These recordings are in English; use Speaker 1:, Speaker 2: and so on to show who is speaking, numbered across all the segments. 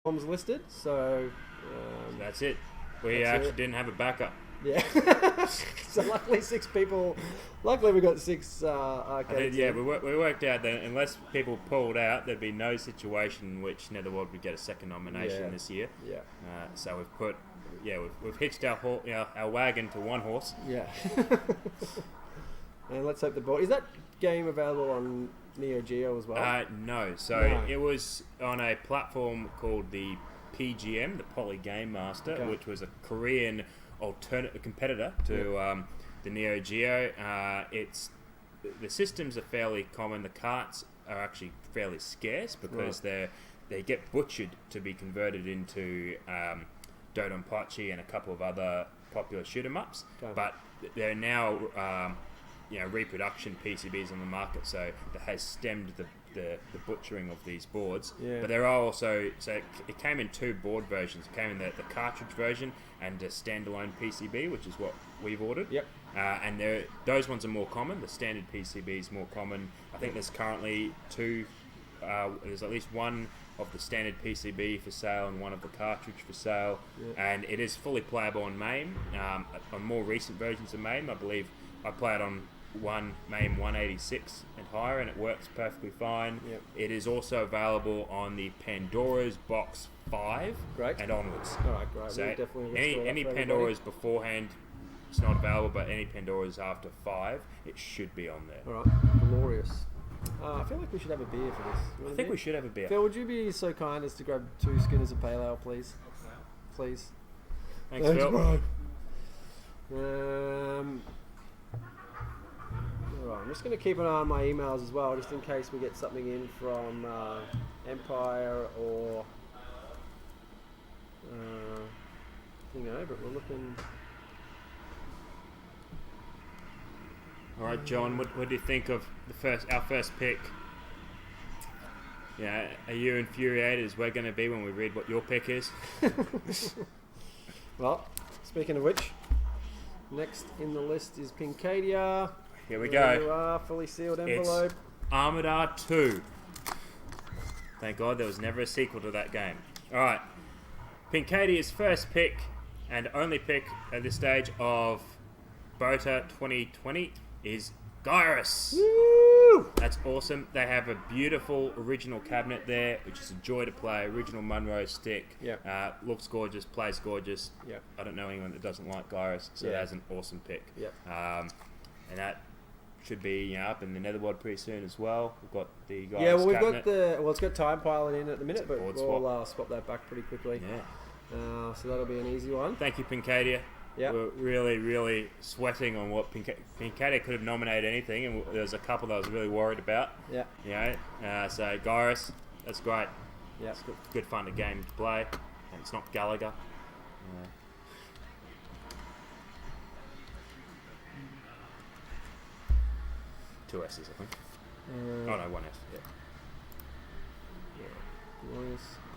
Speaker 1: platforms listed. So
Speaker 2: That's it. We
Speaker 1: That's
Speaker 2: actually
Speaker 1: it.
Speaker 2: didn't have a backup.
Speaker 1: yeah. So luckily six people. Luckily we got six
Speaker 2: I think,
Speaker 1: arcades.
Speaker 2: yeah, we worked out that unless people pulled out, there'd be no situation in which Netherworld would get a second nomination
Speaker 1: Yeah.
Speaker 2: this year.
Speaker 1: Yeah.
Speaker 2: So we've hitched our wagon to one horse.
Speaker 1: Yeah. And let's hope the board. Is that game available on Neo Geo as well?
Speaker 2: No, so
Speaker 1: No.
Speaker 2: it was on a platform called the PGM, the Poly Game Master,
Speaker 1: Okay.
Speaker 2: which was a Korean alternate competitor to the Neo Geo. The systems are fairly common. The carts are actually fairly scarce because they get butchered to be converted into Dodonpachi and a couple of other popular shoot 'em ups.
Speaker 1: Okay.
Speaker 2: But they're now reproduction PCBs on the market, so that has stemmed the butchering of these boards.
Speaker 1: Yeah.
Speaker 2: But there are also, so it came in two board versions. It came in the cartridge version and a standalone PCB, which is what we've ordered.
Speaker 1: Yep.
Speaker 2: And those ones are more common. The standard PCB is more common. I think there's currently there's at least one of the standard PCB for sale and one of the cartridge for sale.
Speaker 1: Yep.
Speaker 2: And it is fully playable on MAME. On more recent versions of MAME, I believe I play it on MAME 186 and higher, and it works perfectly fine.
Speaker 1: Yep.
Speaker 2: It is also available on the Pandora's Box 5
Speaker 1: Great.
Speaker 2: and onwards.
Speaker 1: All right, great.
Speaker 2: So
Speaker 1: We'll definitely
Speaker 2: any
Speaker 1: restore that
Speaker 2: any
Speaker 1: for everybody.
Speaker 2: Pandora's beforehand, it's not available, but any Pandora's after 5, it should be on there.
Speaker 1: All right, glorious. I feel like we should have a beer for this. You want
Speaker 2: I
Speaker 1: a
Speaker 2: think
Speaker 1: beer?
Speaker 2: we should have a beer.
Speaker 1: Phil, would you be so kind as to grab 2 Skinners of Pale Ale, please? Please.
Speaker 2: Thanks, Phil.
Speaker 1: bro. Alright, I'm just going to keep an eye on my emails as well, just in case we get something in from Empire or but we're looking.
Speaker 2: All right, John. What do you think of our first pick? Yeah, are you infuriated as we're going to be when we read what your pick is?
Speaker 1: Well, speaking of which, next in the list is Pincadia.
Speaker 2: Here we
Speaker 1: There you
Speaker 2: go.
Speaker 1: are, fully sealed envelope.
Speaker 2: It's Armidar 2. Thank God there was never a sequel to that game. All right, Pincadia's first pick and only pick at this stage of Bota 2020 is Gyrus.
Speaker 1: Woo!
Speaker 2: That's awesome. They have a beautiful original cabinet there, which is a joy to play. Original Munro stick.
Speaker 1: Yeah.
Speaker 2: Looks gorgeous, plays gorgeous.
Speaker 1: Yeah.
Speaker 2: I don't know anyone that doesn't like Gyrus, so
Speaker 1: Yeah.
Speaker 2: that's an awesome pick.
Speaker 1: Yeah.
Speaker 2: And that should be up in the Netherworld pretty soon as well. We've got the Gyrus
Speaker 1: Yeah, well, we've
Speaker 2: cabinet.
Speaker 1: got it's got time piling in at the minute, but
Speaker 2: board
Speaker 1: we'll swap that back pretty quickly.
Speaker 2: Yeah.
Speaker 1: So that'll be an easy one.
Speaker 2: Thank you, Pincadia.
Speaker 1: Yeah.
Speaker 2: We're really, really sweating on what Pincadia could have nominated anything, and there's a couple that I was really worried about.
Speaker 1: Yeah.
Speaker 2: You know, so Gyrus, that's great.
Speaker 1: Yeah.
Speaker 2: It's good fun to game to play, and it's not Gallagher. Two S's, I think. Oh no, one S. Yeah.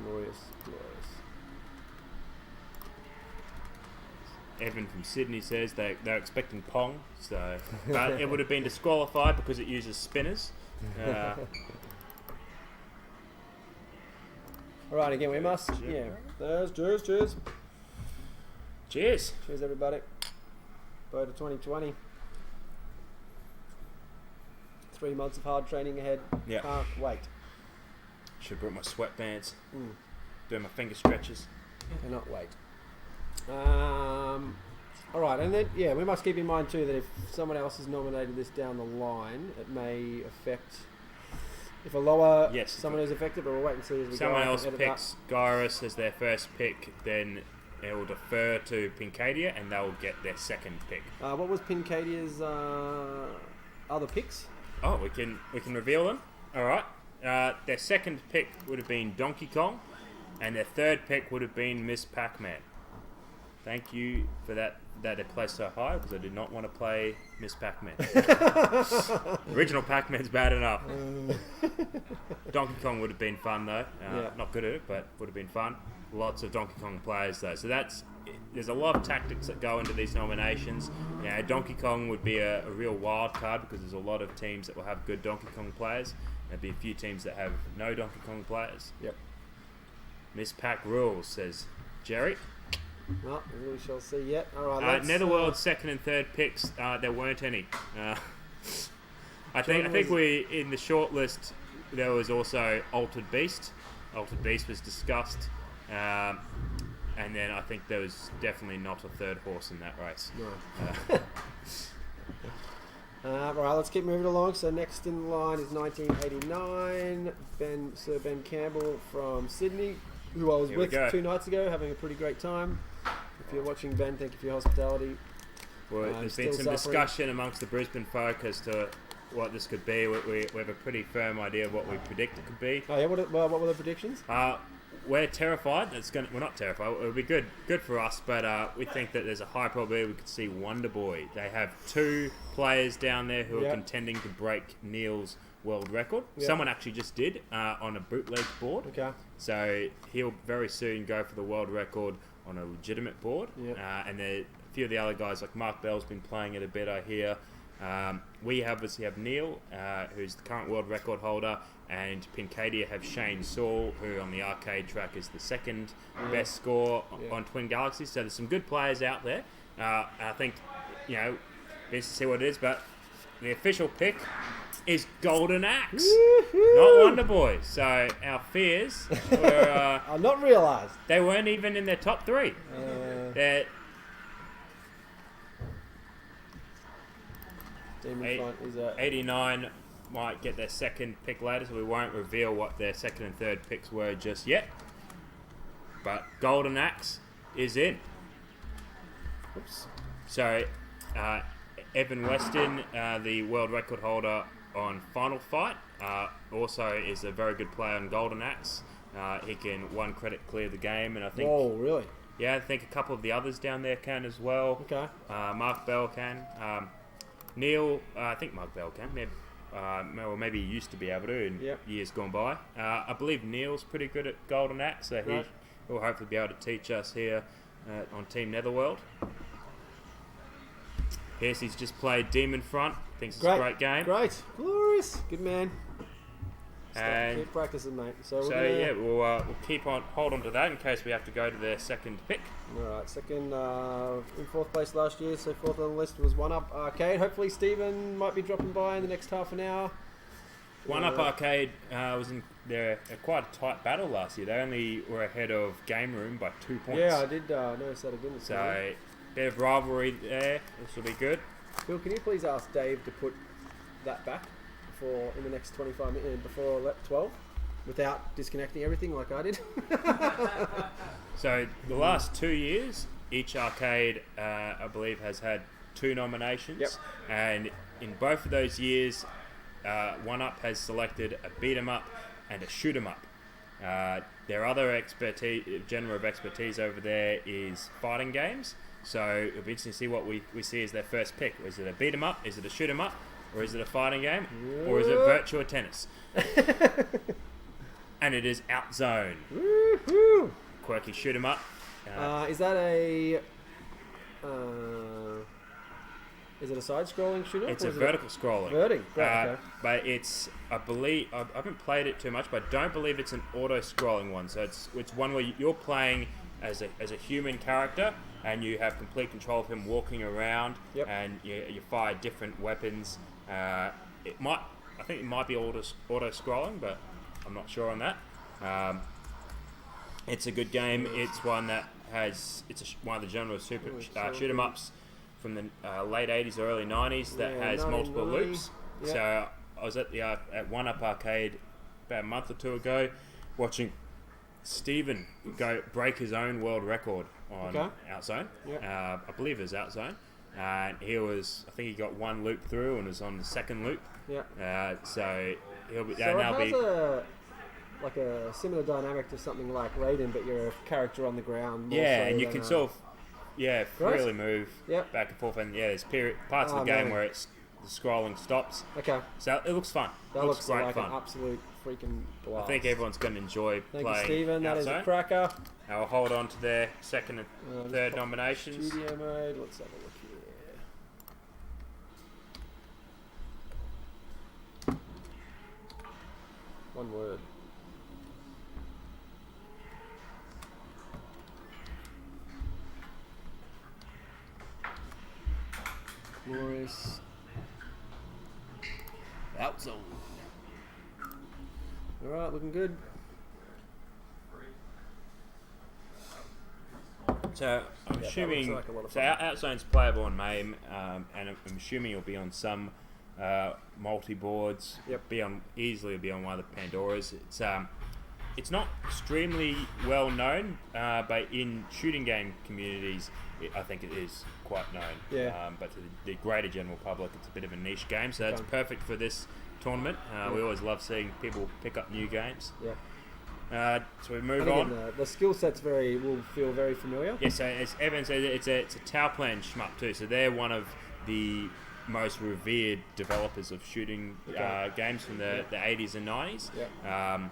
Speaker 1: Glorious.
Speaker 2: Evan from Sydney says they're expecting Pong, so but it would have been disqualified because it uses spinners.
Speaker 1: All right, again, we must. Yeah. Cheers.
Speaker 2: Cheers.
Speaker 1: Cheers, everybody. Bota 2020. 3 months of hard training ahead.
Speaker 2: Yeah.
Speaker 1: Can't wait.
Speaker 2: Should have brought my sweatbands.
Speaker 1: Mm.
Speaker 2: Doing my finger stretches.
Speaker 1: Cannot wait. All right, and then we must keep in mind too that if someone else has nominated this down the line, it may affect. If a lower,
Speaker 2: Yes,
Speaker 1: someone is affected, but we'll wait and see as we
Speaker 2: Someone
Speaker 1: go.
Speaker 2: else picks Gyrus as their first pick, then it will defer to Pincadia, and they'll get their second pick.
Speaker 1: What was Pincadia's other picks?
Speaker 2: Oh, we can reveal them. All right. Their second pick would have been Donkey Kong, and their third pick would have been Miss Pac-Man. Thank you for that they placed so high, because I did not want to play Miss Pac-Man. Original Pac-Man's bad enough. Donkey Kong would have been fun though. Not good at it, but would have been fun. Lots of Donkey Kong players though. So there's a lot of tactics that go into these nominations. Donkey Kong would be a real wild card because there's a lot of teams that will have good Donkey Kong players. There'd be a few teams that have no Donkey Kong players.
Speaker 1: Yep.
Speaker 2: Miss Pack rules, says Jerry.
Speaker 1: Well, we shall see yet. All right,
Speaker 2: Netherworld's second and third picks, there weren't any. I think we in the short list there was also Altered Beast. Altered Beast was discussed, and then I think there was definitely not a third horse in that race.
Speaker 1: No. Right, let's keep moving along. So next in line is 1989. Sir Ben Campbell from Sydney, who I was with 2 nights ago, having a pretty great time. If you're watching, Ben, thank you for your hospitality.
Speaker 2: Well, there's been some discussion amongst the Brisbane folk as to what this could be. We have a pretty firm idea of what we predict it could be.
Speaker 1: Oh yeah, what were the predictions?
Speaker 2: We're terrified. We're not terrified. It'll be good for us, but we think that there's a high probability we could see Wonder Boy. They have 2 players down there who are contending to break Neil's world record. Yep. Someone actually just did on a bootleg board.
Speaker 1: Okay.
Speaker 2: So he'll very soon go for the world record on a legitimate board.
Speaker 1: Yep.
Speaker 2: And a few of the other guys, like Mark Bell's been playing it a bit, I hear. We obviously have Neil, who's the current world record holder, and Pincadia have Shane Saul, who on the arcade track is the second best score on Twin Galaxies. So there's some good players out there. I think, let's see what it is, but the official pick is Golden Axe, not Wonder Boy. So our fears were
Speaker 1: are not realised.
Speaker 2: They weren't even in their top 3. They're
Speaker 1: Demon is
Speaker 2: 89 might get their second pick later, so we won't reveal what their second and third picks were just yet. But Golden Axe is in.
Speaker 1: Oops.
Speaker 2: So Evan Weston, the world record holder on Final Fight, also is a very good player on Golden Axe. He can one credit clear the game, and I think.
Speaker 1: Whoa, really?
Speaker 2: Yeah, I think a couple of the others down there can as well.
Speaker 1: Okay.
Speaker 2: Mark Bell can. Neil, I think Mark Bell can. Maybe he used to be able to in years gone by. I believe Neil's pretty good at Golden Axe, so he'll hopefully be able to teach us here on Team Netherworld. Piercy's just played Demon Front. Thinks it's a great game.
Speaker 1: Great. Glorious. Good man.
Speaker 2: And
Speaker 1: keep practicing, mate.
Speaker 2: We'll hold on to that in case we have to go to their second pick.
Speaker 1: Alright, second in 4th place last year, so 4th on the list was One Up Arcade. Hopefully Stephen might be dropping by in the next half an hour.
Speaker 2: One Up Arcade was in quite a tight battle last year. They only were ahead of Game Room by 2 points.
Speaker 1: Yeah, I did notice that again.
Speaker 2: So, bit of rivalry there. This will be good.
Speaker 1: Phil, can you please ask Dave to put that back in the next 25 minutes before 12 without disconnecting everything like I did?
Speaker 2: So the last 2 years, each arcade, I believe, has had 2 nominations.
Speaker 1: Yep.
Speaker 2: And in both of those years, One Up has selected a beat 'em up and a shoot 'em up. Their other genre of expertise over there is fighting games. So it'll be interesting to see what we see as their first pick. Is it a beat 'em up? Is it a shoot 'em up? Or is it a fighting game? Or is it Virtua Tennis? And it is Outzone.
Speaker 1: Woohoo!
Speaker 2: Quirky shoot 'em up.
Speaker 1: Is that a... is it a side-scrolling shooter?
Speaker 2: It's a vertical scrolling.
Speaker 1: Verting, right, okay.
Speaker 2: But it's, I believe, I haven't played it too much, but I don't believe it's an auto-scrolling one. So it's one where you're playing as a human character, and you have complete control of him walking around, and you fire different weapons. I think it might be auto-scrolling, but I'm not sure on that. It's a good game. It's one that has one of the genre of super shoot 'em ups from the late 80s or early 90s that has multiple loops. Yep. So I was at One Up Arcade about a month or 2 ago, watching Stephen break his own world record on Outzone. Yep. I believe it was Outzone. And I think he got 1 loop through and was on the 2nd loop.
Speaker 1: Yeah.
Speaker 2: So he'll be.
Speaker 1: So it has a similar dynamic to something like Raiden, but you're a character on the ground.
Speaker 2: And you can sort of freely move back and forth, and there's parts of the game where the scrolling stops.
Speaker 1: Okay.
Speaker 2: So it looks fun.
Speaker 1: That looks
Speaker 2: great
Speaker 1: like
Speaker 2: fun.
Speaker 1: An absolute freaking blast.
Speaker 2: I think everyone's going to enjoy
Speaker 1: playing.
Speaker 2: Thank
Speaker 1: you, Stephen. That is a cracker.
Speaker 2: I'll hold on to their second and third nominations.
Speaker 1: Studio mode. Let's have a look here. One word. Morris. Outzone. Alright, looking good.
Speaker 2: So I'm assuming
Speaker 1: like a lot of
Speaker 2: so
Speaker 1: fun.
Speaker 2: Outzone's playable on MAME, and I'm assuming it'll be on some multi boards.
Speaker 1: Yep.
Speaker 2: Easily be on one of the Pandoras. It's not extremely well known, but in shooting game communities, I think it is quite known.
Speaker 1: Yeah.
Speaker 2: But to the greater general public, it's a bit of a niche game, so it's
Speaker 1: Okay.
Speaker 2: perfect for this tournament. We always love seeing people pick up new games.
Speaker 1: Yeah.
Speaker 2: So we move
Speaker 1: And
Speaker 2: on.
Speaker 1: again, the skill sets will feel very familiar.
Speaker 2: Yeah, so as Evan said, it's a Tau Plan shmup too. So they're one of the most revered developers of shooting games from the 80s and 90s.
Speaker 1: Yeah.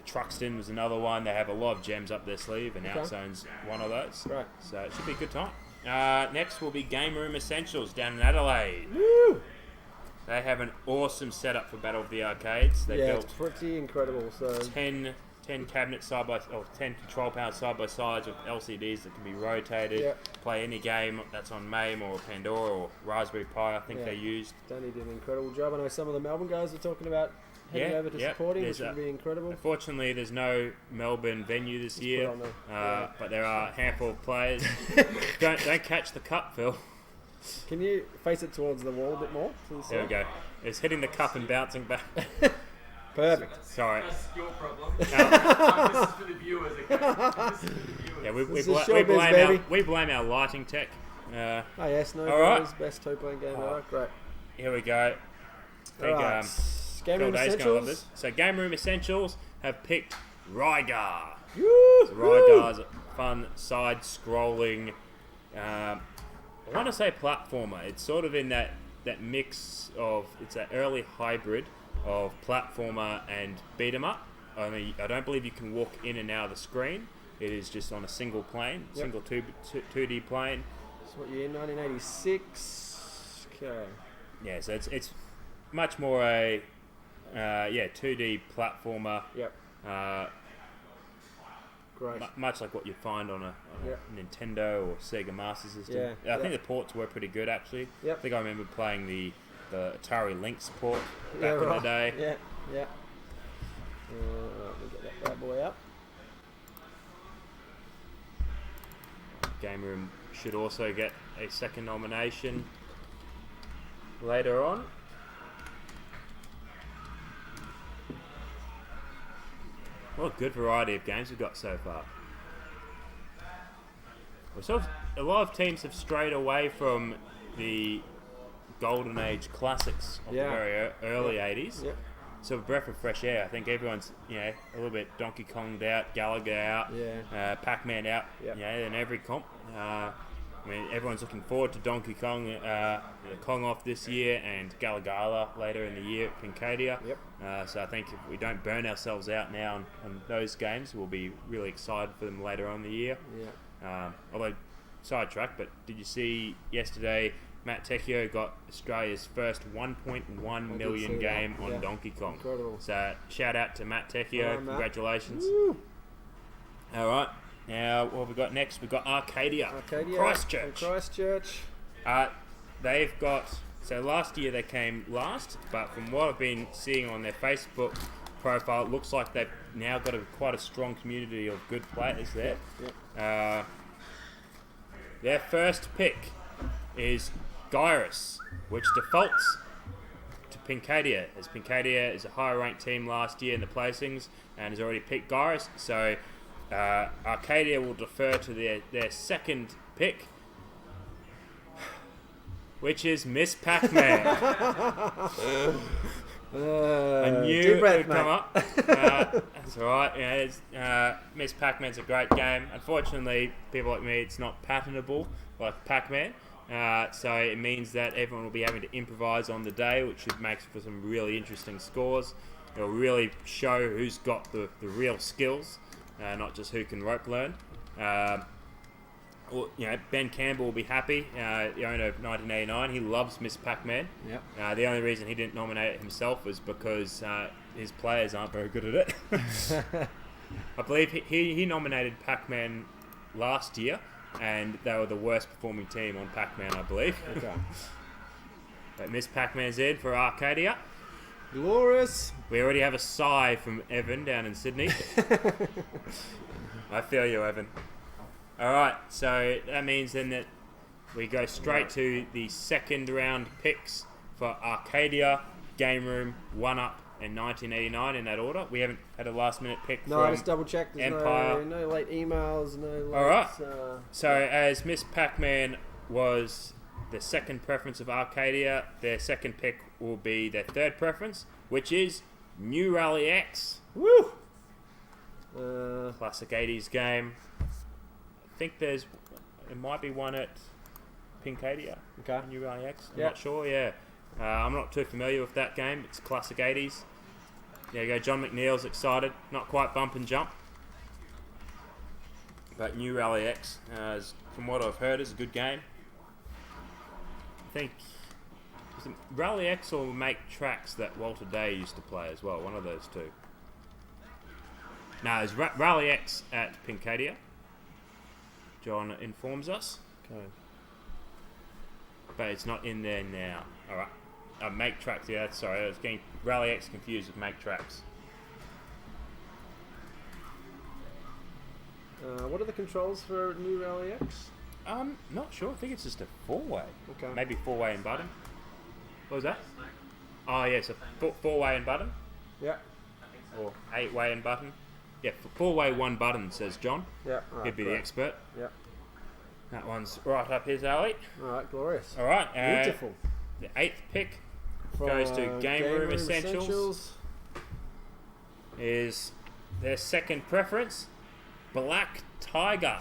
Speaker 2: Truxton was another one. They have a lot of gems up their sleeve, and Outzone's one of those.
Speaker 1: Right.
Speaker 2: So it should be a good time. Next will be Game Room Essentials down in Adelaide.
Speaker 1: Woo!
Speaker 2: They have an awesome setup for Battle of the Arcades. They
Speaker 1: Yeah,
Speaker 2: built
Speaker 1: it's pretty incredible. So
Speaker 2: 10 cabinets 10 control panels side by side with LCDs that can be rotated.
Speaker 1: Yep.
Speaker 2: Play any game that's on MAME or Pandora or Raspberry Pi, I think they used.
Speaker 1: Danny did an incredible job. I know some of the Melbourne guys are talking about heading over to support him, which would be incredible.
Speaker 2: Unfortunately, there's no Melbourne venue this year,
Speaker 1: put on there.
Speaker 2: but there are a handful of players. don't catch the cup, Phil.
Speaker 1: Can you face it towards the wall a bit more? To the
Speaker 2: There we
Speaker 1: side?
Speaker 2: go. It's hitting the cup and bouncing back.
Speaker 1: Perfect.
Speaker 2: Sorry.
Speaker 3: That's your problem. This is for the viewers, okay? This is for the viewers.
Speaker 2: Yeah, we
Speaker 1: This is showbiz, baby.
Speaker 2: we blame our lighting tech.
Speaker 1: Oh yes, no
Speaker 2: All right.
Speaker 1: Brothers, best toe playing game ever. Great.
Speaker 2: Here we go. I think
Speaker 1: Alright. Game
Speaker 2: Phil
Speaker 1: Room
Speaker 2: Day's gonna love
Speaker 1: Essentials.
Speaker 2: this. So Game Room Essentials have picked Rygar.
Speaker 1: Woo!
Speaker 2: So Rygar's a fun side-scrolling. I want to say platformer. It's sort of in that mix of it's that early hybrid of platformer and beat 'em up. I don't believe you can walk in and out of the screen. It is just on a single plane,
Speaker 1: Yep.
Speaker 2: single 2D plane.
Speaker 1: So what year? 1986. Okay.
Speaker 2: Yeah, so it's much more a 2D platformer.
Speaker 1: Yep. Great.
Speaker 2: Much like what you'd find on a
Speaker 1: Yep.
Speaker 2: Nintendo or Sega Master System.
Speaker 1: Yeah,
Speaker 2: I think the ports were pretty good actually.
Speaker 1: Yep.
Speaker 2: I think I remember playing the Atari Lynx port
Speaker 1: Yeah,
Speaker 2: back in the
Speaker 1: right.
Speaker 2: day.
Speaker 1: Yeah. Yeah. We'll get that bad boy up.
Speaker 2: Game Room should also get a second nomination later on. What a good variety of games we've got so far. A lot of teams have strayed away from the golden age classics of the
Speaker 1: Yeah.
Speaker 2: very early 80s.
Speaker 1: Yep.
Speaker 2: So a breath of fresh air. I think everyone's a little bit Donkey Kong'd out, Galaga out,
Speaker 1: Yeah.
Speaker 2: Pac-Man out.
Speaker 1: Yep.
Speaker 2: In every comp. Everyone's looking forward to Donkey Kong, Kong off this year, and Galagala later in the year at Pincadia.
Speaker 1: Yep.
Speaker 2: So I think if we don't burn ourselves out now on those games, we'll be really excited for them later on in the year.
Speaker 1: Yeah.
Speaker 2: Although, sidetrack, but did you see yesterday Matt Tecchio got Australia's first 1.1 million
Speaker 1: see that,
Speaker 2: game on
Speaker 1: yeah.
Speaker 2: Donkey Kong.
Speaker 1: Incredible.
Speaker 2: So shout out to Matt Tecchio.
Speaker 1: Well done, Matt.
Speaker 2: Congratulations.
Speaker 1: Woo!
Speaker 2: All right. Now, what have we got next? We've got Arcadia.
Speaker 1: Arcadia.
Speaker 2: Christchurch.
Speaker 1: From Christchurch.
Speaker 2: They've got... So last year they came last, but from what I've been seeing on their Facebook profile, it looks like they've now got quite a strong community of good players there.
Speaker 1: Yep.
Speaker 2: Their first pick is Gyrus, which defaults to Pincadia, as Pincadia is a higher ranked team last year in the placings and has already picked Gyrus. So Arcadia will defer to their second pick, which is Miss Pac-Man. I knew
Speaker 1: deep
Speaker 2: it
Speaker 1: breath,
Speaker 2: would
Speaker 1: mate.
Speaker 2: come up. That's all right. Miss Pac-Man's a great game. Unfortunately, people like me, it's not patentable like Pac-Man. So it means that everyone will be having to improvise on the day, which should make for some really interesting scores. It'll really show who's got the real skills, not just who can rope learn. Ben Campbell will be happy, the owner of 1989. He loves Miss Pac-Man.
Speaker 1: Yep.
Speaker 2: The only reason he didn't nominate it himself was because his players aren't very good at it. I believe he nominated Pac-Man last year, and they were the worst performing team on Pac-Man, I believe.
Speaker 1: Okay.
Speaker 2: But Miss Pac-Man's in for Arcadia.
Speaker 1: Glorious.
Speaker 2: We already have a sigh from Evan down in Sydney. I feel you, Evan. Alright, so that means then that we go straight to the second round picks for Arcadia, Game Room, 1UP, and 1989 in that order. We haven't had a last minute pick
Speaker 1: No,
Speaker 2: from
Speaker 1: I just double checked. There's
Speaker 2: Empire.
Speaker 1: no late emails, no late...
Speaker 2: Alright. So as Miss Pac-Man was the second preference of Arcadia, their second pick will be their third preference, which is New Rally X.
Speaker 1: Woo!
Speaker 2: Classic 80s game. I think there might be one at Pincadia.
Speaker 1: Okay.
Speaker 2: New Rally X. I'm
Speaker 1: Yep.
Speaker 2: not sure, yeah. I'm not too familiar with that game. It's classic 80s. There you go, John McNeil's excited. Not quite bump and jump. But New Rally X, from what I've heard, is a good game. I think is it Rally X or Make Tracks that Walter Day used to play as well. One of those two. No, it's Rally X at Pincadia. John informs us.
Speaker 1: Okay.
Speaker 2: But it's not in there now. Alright. Make Tracks, yeah, sorry. I was getting Rally X confused with Make Tracks.
Speaker 1: What are the controls for New Rally X?
Speaker 2: Not sure. I think it's just a 4-way.
Speaker 1: Okay.
Speaker 2: Maybe 4-way and button. What was that? Oh, yeah, it's a 4-way and button.
Speaker 1: Yeah.
Speaker 2: Or 8-way and button. Yeah, 4-way, 1 button, says John.
Speaker 1: Yeah. All right,
Speaker 2: He'd be the
Speaker 1: great.
Speaker 2: expert.
Speaker 1: Yeah.
Speaker 2: That one's right up his alley.
Speaker 1: All right, glorious.
Speaker 2: Alright.
Speaker 1: Beautiful.
Speaker 2: The 8th pick
Speaker 1: From,
Speaker 2: goes to Game Room Essentials. Is their second preference, Black Tiger.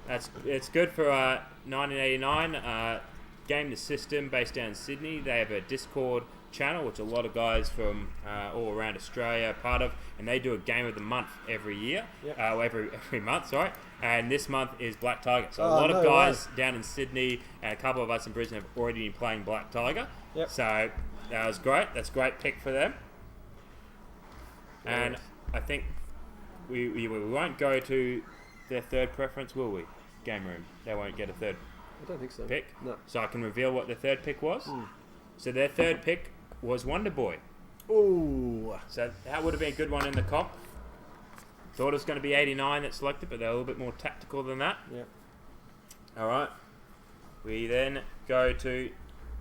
Speaker 2: It's good for 1989. Game the System, based down in Sydney. They have a Discord channel, which a lot of guys from all around Australia are part of, and they do a game of the month every year.
Speaker 1: Yep.
Speaker 2: Every month, sorry. And this month is Black Tiger. So a
Speaker 1: Oh,
Speaker 2: lot of
Speaker 1: no
Speaker 2: guys
Speaker 1: way.
Speaker 2: down in Sydney and a couple of us in Brisbane have already been playing Black Tiger.
Speaker 1: Yep.
Speaker 2: So that was great. That's a great pick for them. And
Speaker 1: Yes.
Speaker 2: I think we won't go to their third preference, will we? Game Room. They won't get a third
Speaker 1: I don't think so.
Speaker 2: pick.
Speaker 1: No.
Speaker 2: So I can reveal what their third pick was. So their third pick was Wonder Boy.
Speaker 1: Ooh.
Speaker 2: So that would have been a good one in the comp. Thought it was going to be 89 that selected, but they're a little bit more tactical than that.
Speaker 1: Yeah.
Speaker 2: Alright. We then go to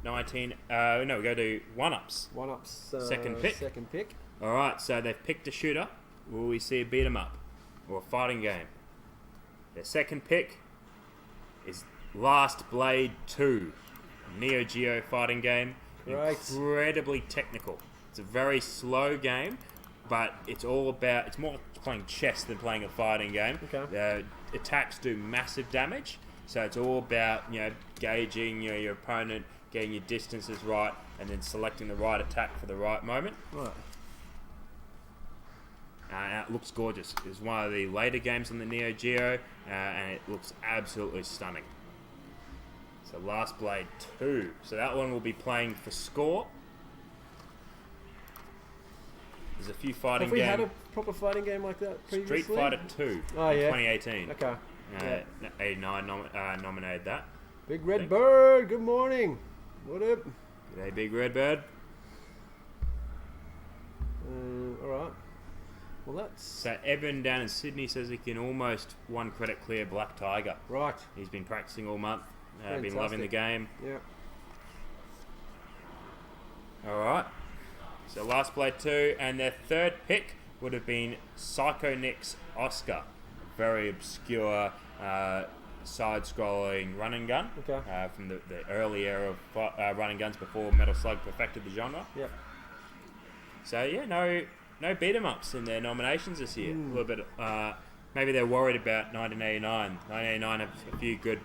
Speaker 2: we go to 1UPs.
Speaker 1: 1UP's
Speaker 2: Second pick.
Speaker 1: Second pick.
Speaker 2: Alright, so they've picked a shooter. Will we see a beat 'em up? Or a fighting game? Their second pick is Last Blade 2. Neo Geo fighting game.
Speaker 1: Right.
Speaker 2: Incredibly technical. It's a very slow game, but it's more playing chess than playing a fighting game.
Speaker 1: Okay.
Speaker 2: The attacks do massive damage, so it's all about gauging your opponent, getting your distances right, and then selecting the right attack for the right moment.
Speaker 1: Right.
Speaker 2: It looks gorgeous. It's one of the later games on the Neo Geo, and it looks absolutely stunning. So Last Blade 2. So that one will be playing for score. There's a few fighting
Speaker 1: Have we had
Speaker 2: games.
Speaker 1: a proper fighting game like that previously?
Speaker 2: Street Fighter 2
Speaker 1: Oh,
Speaker 2: in
Speaker 1: yeah.
Speaker 2: 2018.
Speaker 1: Okay. Yeah.
Speaker 2: 89 nominated that.
Speaker 1: Big Red
Speaker 2: Thank-
Speaker 1: Bird, good morning. What up?
Speaker 2: G'day, Big Red Bird.
Speaker 1: Alright. Well, that's...
Speaker 2: So Evan down in Sydney says he can almost one credit clear Black Tiger.
Speaker 1: Right.
Speaker 2: He's been practicing all month. Been
Speaker 1: Fantastic.
Speaker 2: loving the game.
Speaker 1: Yeah.
Speaker 2: Alright. So Last Blade 2, and their third pick would have been Psychonix Oscar. Very obscure side-scrolling run and gun.
Speaker 1: Okay.
Speaker 2: From the early era of running guns before Metal Slug perfected the genre.
Speaker 1: Yep.
Speaker 2: So yeah, no beat 'em ups in their nominations this year. A little bit. Maybe they're worried about 1989. 1989 have a few good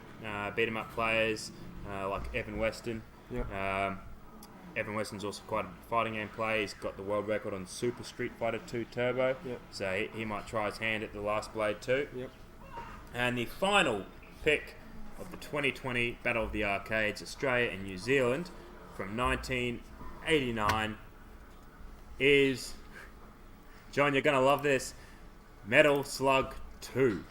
Speaker 2: beat 'em up players like Evan Weston.
Speaker 1: Yep.
Speaker 2: Evan Weston's also quite a fighting game player. He's got the world record on Super Street Fighter 2 Turbo.
Speaker 1: Yep.
Speaker 2: So he might try his hand at the Last Blade 2.
Speaker 1: Yep.
Speaker 2: And the final pick of the 2020 Battle of the Arcades, Australia and New Zealand, from 1989 is, John, you're going to love this, Metal Slug 2.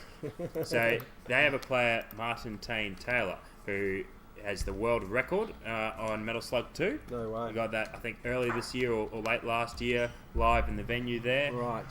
Speaker 2: So they have a player, Martin Taylor, who has the world record on Metal Slug 2.
Speaker 1: No way.
Speaker 2: He got that, I think, early this year or late last year, live in the venue there.
Speaker 1: Right.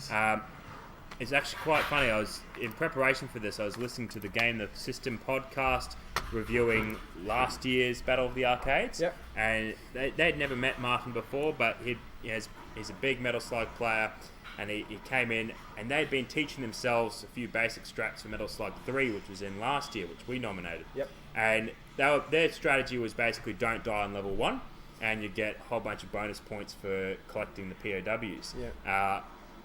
Speaker 2: It's actually quite funny. I was in preparation for this. I was listening to the Game the System podcast reviewing last year's Battle of the Arcades.
Speaker 1: Yep.
Speaker 2: And they'd never met Martin before, but he's a big Metal Slug player, and he came in, and they'd been teaching themselves a few basic strats for Metal Slug 3, which was in last year, which we nominated.
Speaker 1: Yep.
Speaker 2: And their strategy was basically don't die on level 1, and you get a whole bunch of bonus points for collecting the POWs.
Speaker 1: Yeah.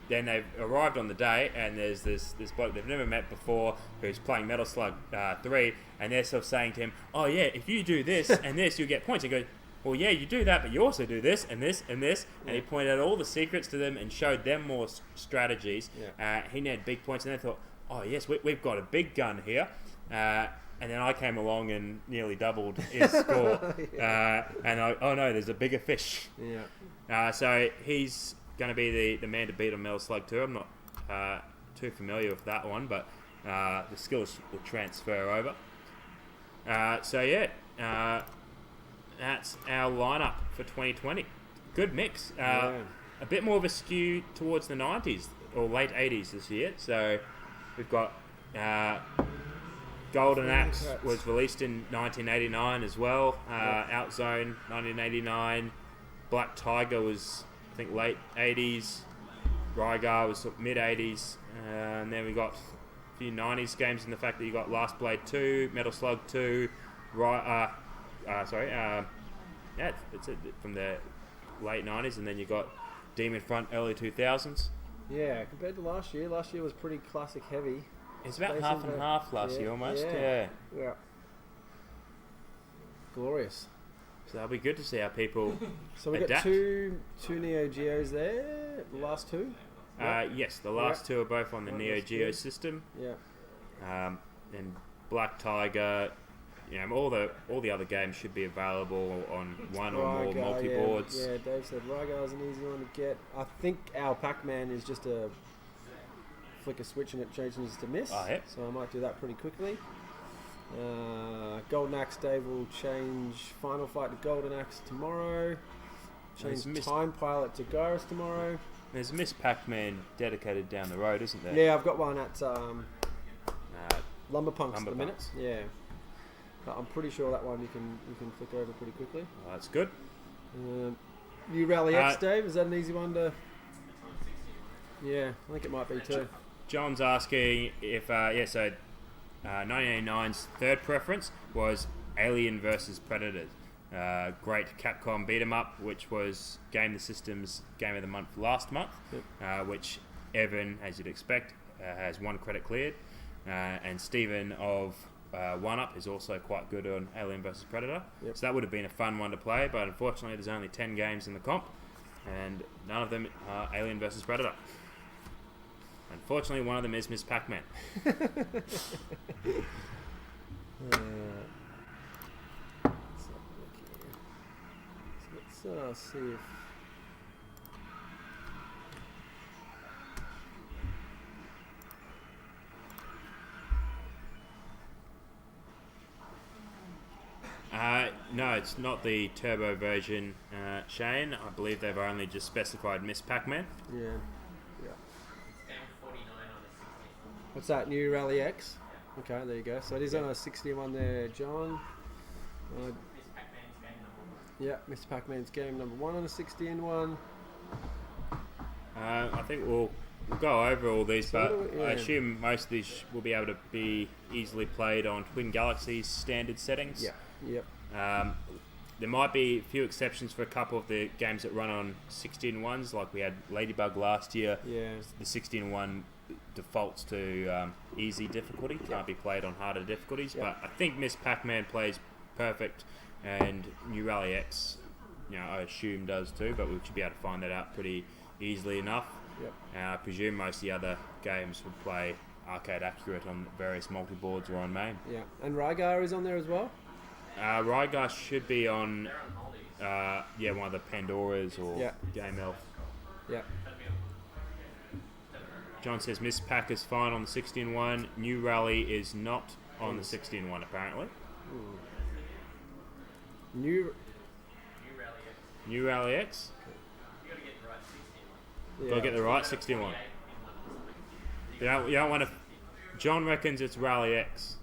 Speaker 2: Then they've arrived on the day, and there's this bloke they've never met before who's playing Metal Slug 3, and they're sort of saying to him, oh yeah, if you do this and this, you'll get points. He goes, well yeah, you do that, but you also do this and this and this. And he pointed out all the secrets to them and showed them more strategies.
Speaker 1: Yeah.
Speaker 2: He had big points, and they thought, oh yes, we've got a big gun here. And then I came along and nearly doubled his score. Oh no, there's a bigger fish.
Speaker 1: Yeah.
Speaker 2: So he's going to be the man to beat on Metal Slug 2. I'm not too familiar with that one, but the skills will transfer over. That's our lineup for 2020. Good mix. A bit more of a skew towards the 90s or late 80s this year. So we've got Golden Axe was released in 1989 as well. Outzone 1989. Black Tiger was, I think, late 80s. Rygar was mid 80s. And then we got a few 90s games in the fact that you got Last Blade 2, Metal Slug 2, it's from the late 90s, and then you got Demon Front early 2000s.
Speaker 1: Yeah, compared to last year was pretty classic heavy.
Speaker 2: It's about half and half last year almost.
Speaker 1: Yeah. Glorious.
Speaker 2: So that'll be good to see how people
Speaker 1: So we
Speaker 2: adapt.
Speaker 1: got two Neo Geos there. The last two.
Speaker 2: Yes, the last two are both on the Neo Geo system.
Speaker 1: Yeah.
Speaker 2: And Black Tiger, all the other games should be available on one or more multi-boards.
Speaker 1: Yeah, Dave said Rygar's an easy one to get. I think our Pac-Man is just a flick a switch and it changes to miss.
Speaker 2: Oh, yeah.
Speaker 1: So I might do that pretty quickly. Golden Axe Dave will change Final Fight to Golden Axe tomorrow. Change Time Pilot to Gyrus tomorrow.
Speaker 2: There's Miss Pac-Man dedicated down the road, isn't there?
Speaker 1: Yeah, I've got one at Lumberpunks at the minute. Yeah. But I'm pretty sure that one you can flick over pretty quickly.
Speaker 2: Oh, that's good.
Speaker 1: New Rally X, Dave, is that an easy one to... Yeah, I think it might be too.
Speaker 2: John's asking if, 1989's third preference was Alien vs. Predator. Great Capcom beat 'em up, which was Game the System's Game of the Month last month, which Evan, as you'd expect, has one credit cleared. And Stephen of One Up is also quite good on Alien vs. Predator.
Speaker 1: Yep.
Speaker 2: So that would have been a fun one to play, but unfortunately there's only 10 games in the comp, and none of them are Alien vs. Predator. Unfortunately, one of them is Miss Pac-Man.
Speaker 1: Let's see if...
Speaker 2: No, it's not the turbo version, Shane. I believe they've only just specified Miss Pac-Man.
Speaker 1: Yeah.
Speaker 3: It's down 49 on the 60.
Speaker 1: What's that? New Rally X? Okay, there you go. So it is on a 61 there, John.
Speaker 3: Miss Pac-Man's game number 1.
Speaker 1: Yeah, Mr. Pac-Man's game number 1 on a 60 1.
Speaker 2: I think we'll go over all these,
Speaker 1: So
Speaker 2: but I assume most of these will be able to be easily played on Twin Galaxy's standard settings.
Speaker 1: Yeah. Yep.
Speaker 2: There might be a few exceptions for a couple of the games that run on 16-1s, like we had Ladybug last year.
Speaker 1: Yeah.
Speaker 2: The 16-1 defaults to easy difficulty, can't be played on harder difficulties, but I think Miss Pac-Man plays perfect, and New Rally X, I assume does too, but we should be able to find that out pretty easily enough.
Speaker 1: Yep.
Speaker 2: I presume most of the other games would play arcade accurate on various multi-boards or on main.
Speaker 1: Yeah. And Rygar is on there as well?
Speaker 2: Rygar should be on, one of the Pandoras or Game Elf.
Speaker 1: Yeah.
Speaker 2: John says Miss Pac is fine on the 16-1. New Rally is not on the 16-1 apparently.
Speaker 1: New.
Speaker 3: New Rally X.
Speaker 2: New Rally X.
Speaker 3: You gotta get the right 16 one.
Speaker 2: Gotta get the right 61.
Speaker 3: 48 in one or something.
Speaker 2: You don't want to. John reckons it's Rally X.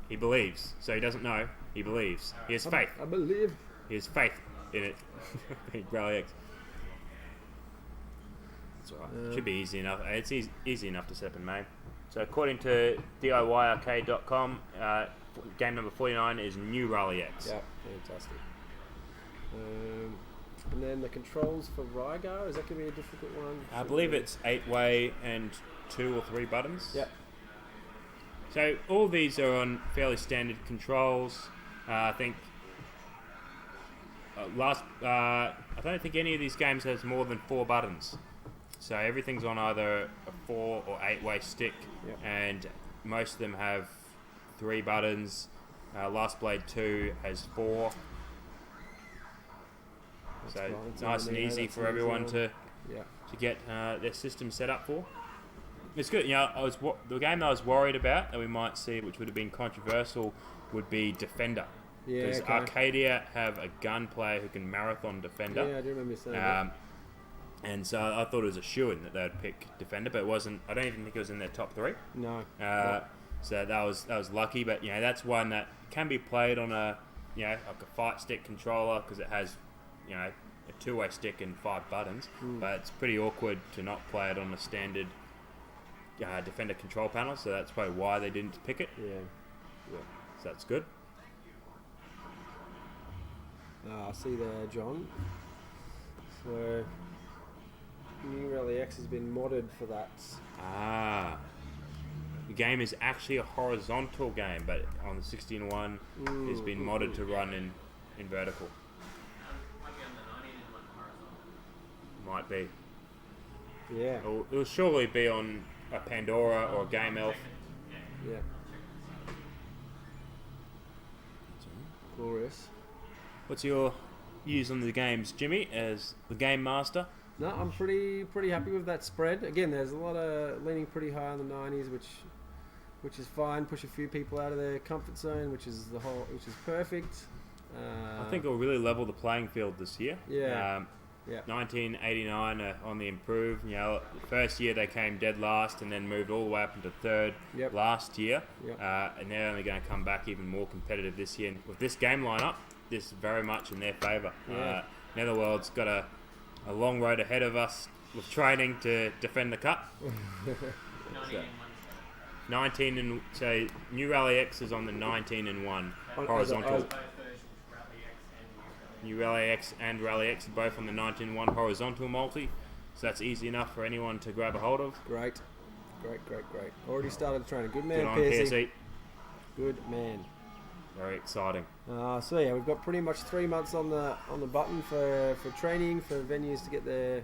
Speaker 2: He believes, so he doesn't know. He believes. He has faith.
Speaker 1: I believe.
Speaker 2: He has faith in it. Rally X. That's alright. Should be easy enough. It's easy enough to set up in May. So according to DIYarcade.com, game number 49 is New Rally X.
Speaker 1: Yeah, fantastic. And then the controls for Rygar, is that going to be a difficult one?
Speaker 2: I believe it's 8-way and 2 or 3 buttons.
Speaker 1: Yep.
Speaker 2: So all these are on fairly standard controls. I think I don't think any of these games has more than 4 buttons. So everything's on either a 4 or 8-way stick,
Speaker 1: Yep.
Speaker 2: and most of them have 3 buttons. Last Blade 2 has 4. So
Speaker 1: fine.
Speaker 2: it's nice and easy
Speaker 1: That's
Speaker 2: for
Speaker 1: an easy
Speaker 2: everyone
Speaker 1: one.
Speaker 2: to
Speaker 1: Yeah.
Speaker 2: get their system set up for. It's good. You know, the game I was worried about that we might see, which would have been controversial, would be Defender.
Speaker 1: Yeah,
Speaker 2: Because
Speaker 1: okay.
Speaker 2: Arcadia have a gun player who can marathon Defender.
Speaker 1: Yeah, I do remember you saying that.
Speaker 2: And so I thought it was a shoo-in that they would pick Defender, but it wasn't. I don't even think it was in their top 3.
Speaker 1: No.
Speaker 2: So that was lucky. But you know, that's one that can be played on a like a fight stick controller because it has a 2-way stick and 5 buttons. But it's pretty awkward to not play it on a standard Defender control panel. So that's probably why they didn't pick it.
Speaker 1: Yeah.
Speaker 2: So that's good.
Speaker 1: I see there, John. So, New Rally X has been modded for that.
Speaker 2: The game is actually a horizontal game, but on the 16-1 it's been modded to run in vertical.
Speaker 3: Might be on the 19 in one horizontal.
Speaker 2: Might be.
Speaker 1: Yeah.
Speaker 2: It'll surely be on a Pandora or a Game Elf.
Speaker 1: Yeah. Glorious.
Speaker 2: What's your views on the games, Jimmy, as the game master?
Speaker 1: No, I'm pretty happy with that spread. Again, there's a lot of leaning pretty high on the 90s, which is fine. Push a few people out of their comfort zone, which is perfect.
Speaker 2: I think it'll really level the playing field this year.
Speaker 1: Yeah.
Speaker 2: 1989 on the improve. You know, the first year they came dead last and then moved all the way up into 3rd
Speaker 1: Yep.
Speaker 2: last year.
Speaker 1: Yep.
Speaker 2: And they're only going to come back even more competitive this year. And with this game lineup, this is very much in their favour.
Speaker 1: Yeah.
Speaker 2: Netherworld's got a long road ahead of us with training to defend the cup.
Speaker 3: 19 in one.
Speaker 2: 19 and so New Rally X is on the 19-1
Speaker 1: On-
Speaker 2: horizontal.
Speaker 1: as-
Speaker 3: Both versions, Rally X and
Speaker 2: New Rally X and Rally X are both on the 19-1 horizontal multi, so that's easy enough for anyone to grab a hold of.
Speaker 1: Great. Already started training. Good man,
Speaker 2: Good on
Speaker 1: Piercy.
Speaker 2: PSE.
Speaker 1: Good man.
Speaker 2: Very exciting.
Speaker 1: So yeah, we've got pretty much 3 months on the button for training, for venues to get their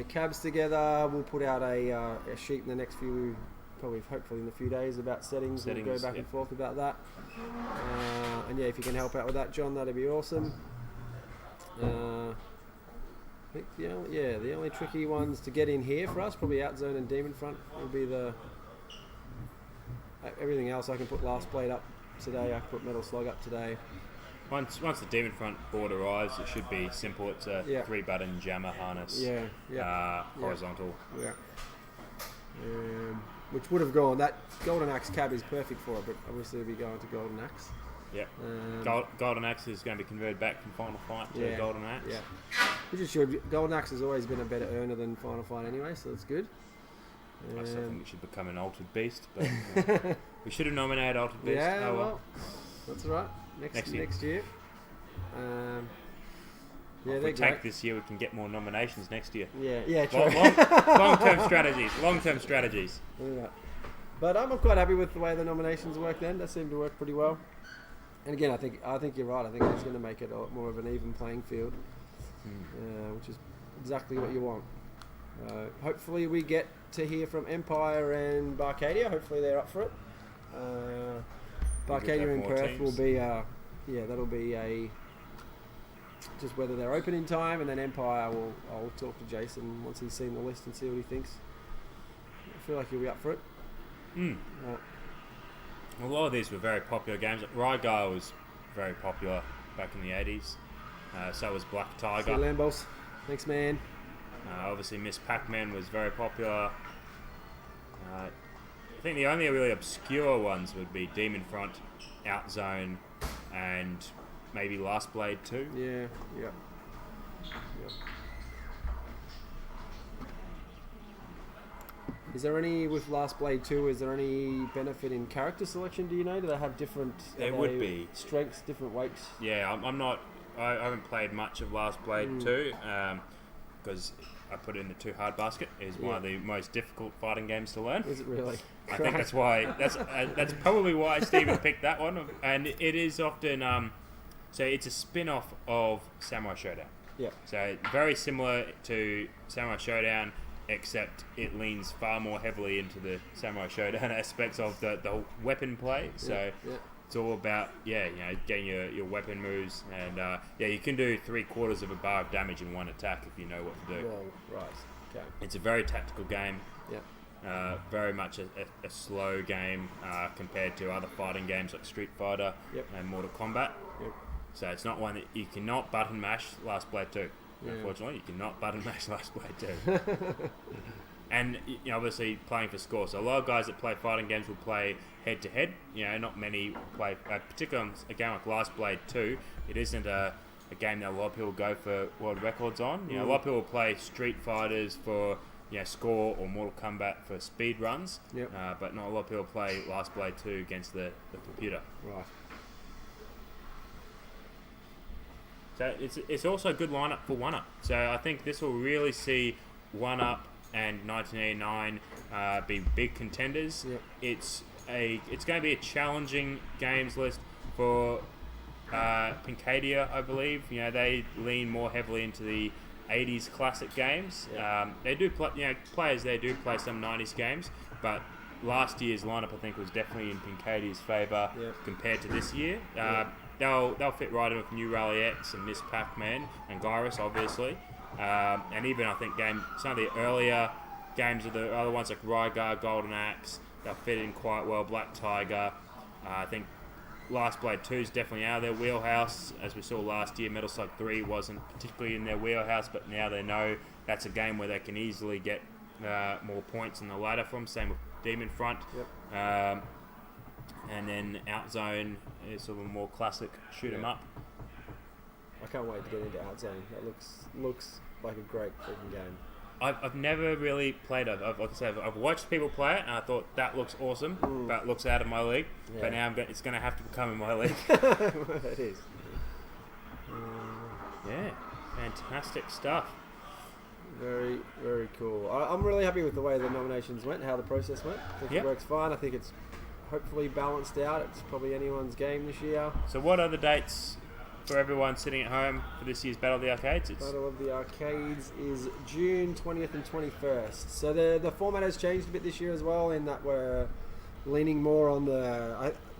Speaker 1: cabs together. We'll put out a sheet in the next few, hopefully in a few days about settings. We'll go back and forth about that. And yeah, if you can help out with that, John, that'd be awesome. I think the only tricky ones to get in here for us, probably Outzone and Demon Front, will be everything else. I can put Last Blade up today. I can put Metal Slug up today.
Speaker 2: Once the Demon Front board arrives, it should be simple. It's a 3-button jammer harness. Horizontal.
Speaker 1: Yeah. Which would have gone. That Golden Axe cab is perfect for it, but obviously we'll be going to Golden Axe.
Speaker 2: Yep. Golden Axe is going to be converted back from Final Fight to Golden Axe.
Speaker 1: Yeah. Which is should. Golden Axe has always been a better earner than Final Fight anyway, so that's good.
Speaker 2: I still think it should become an Altered Beast, but we should have nominated Altered Beast.
Speaker 1: Yeah,
Speaker 2: Oh,
Speaker 1: well, that's all right. Next year.
Speaker 2: If we take this year, we can get more nominations next year.
Speaker 1: Yeah, true.
Speaker 2: Long-term strategies.
Speaker 1: Yeah. But I'm quite happy with the way the nominations work then. They seem to work pretty well. And again, I think you're right. I think it's going to make it a lot more of an even playing field, which is exactly what you want. Hopefully we get to hear from Empire and Barcadia. Hopefully they're up for it. Barcadia in Perth will be, that'll be just whether they're open in time, and then Empire I'll talk to Jason once he's seen the list and see what he thinks. I feel like he'll be up for it.
Speaker 2: A lot of these were very popular games. Rygar was very popular back in the 80s. So was Black
Speaker 1: See you,
Speaker 2: Tiger.
Speaker 1: Lambos. Thanks, man.
Speaker 2: Obviously, Miss Pac-Man was very popular. I think the only really obscure ones would be Demon Front, Outzone, and maybe Last Blade 2.
Speaker 1: Yeah. Yep. Is there any, with Last Blade 2, is there any benefit in character selection, do you know? Do they have different
Speaker 2: There would be.
Speaker 1: strengths, different weights?
Speaker 2: Yeah, I'm not... I haven't played much of Last Blade 2, because I put it in the too hard basket. It's one of the most difficult fighting games to learn.
Speaker 1: Is it really?
Speaker 2: I think that's why... That's probably why Stephen picked that one. And it is often... so it's a spin-off of Samurai Showdown.
Speaker 1: Yeah.
Speaker 2: So very similar to Samurai Showdown, except it leans far more heavily into the Samurai Showdown aspects of the weapon play. So it's all about getting your weapon moves, and you can do 3/4 of a bar of damage in one attack if you know what to do.
Speaker 1: Well, right. Okay.
Speaker 2: It's a very tactical game.
Speaker 1: Yeah.
Speaker 2: Very much a slow game compared to other fighting games like Street Fighter and Mortal Kombat.
Speaker 1: Yep.
Speaker 2: So it's not one that you cannot button mash Last Blade 2.
Speaker 1: Yeah.
Speaker 2: Unfortunately, you cannot button mash Last Blade 2. And obviously playing for score. So a lot of guys that play fighting games will play head to head. Not many play, particularly on a game like Last Blade 2. It isn't a game that a lot of people go for world records on. A lot of people play Street Fighters for score, or Mortal Kombat for speed runs.
Speaker 1: Yep.
Speaker 2: But not a lot of people play Last Blade 2 against the computer.
Speaker 1: Right.
Speaker 2: So it's also a good lineup for 1UP. So I think this will really see 1UP and 1989 be big contenders.
Speaker 1: Yep.
Speaker 2: It's going to be a challenging games list for Pincadia, I believe. They lean more heavily into the 80s classic games.
Speaker 1: Yep.
Speaker 2: They do play, players there do play some 90s games, but last year's lineup I think was definitely in Pincadia's favour compared to this year. They'll fit right in with New Rally X and Miss Pac-Man and Gyrus, obviously. And even, I think, some of the earlier games of the other ones like Rygar, Golden Axe, they'll fit in quite well. Black Tiger. I think Last Blade 2 is definitely out of their wheelhouse. As we saw last year, Metal Slug 3 wasn't particularly in their wheelhouse, but now they know that's a game where they can easily get more points in the ladder from. Same with Demon Front.
Speaker 1: Yep.
Speaker 2: And then Outzone is sort of a more classic shoot 'em up.
Speaker 1: I can't wait to get into Outzone. That looks like a great freaking game.
Speaker 2: I've never really played it. Like I said, I've watched people play it, and I thought that looks awesome, but it looks out of my league.
Speaker 1: Yeah.
Speaker 2: But now it's going to have to become in my league.
Speaker 1: It is.
Speaker 2: Yeah, fantastic stuff.
Speaker 1: Very, very cool. I'm really happy with the way the nominations went, how the process went. I think it works fine. I think it's hopefully balanced out. It's probably anyone's game this year.
Speaker 2: So what are the dates for everyone sitting at home for this year's Battle of the Arcades?
Speaker 1: Battle of the Arcades is June 20th and 21st. So the format has changed a bit this year as well, in that we're leaning more on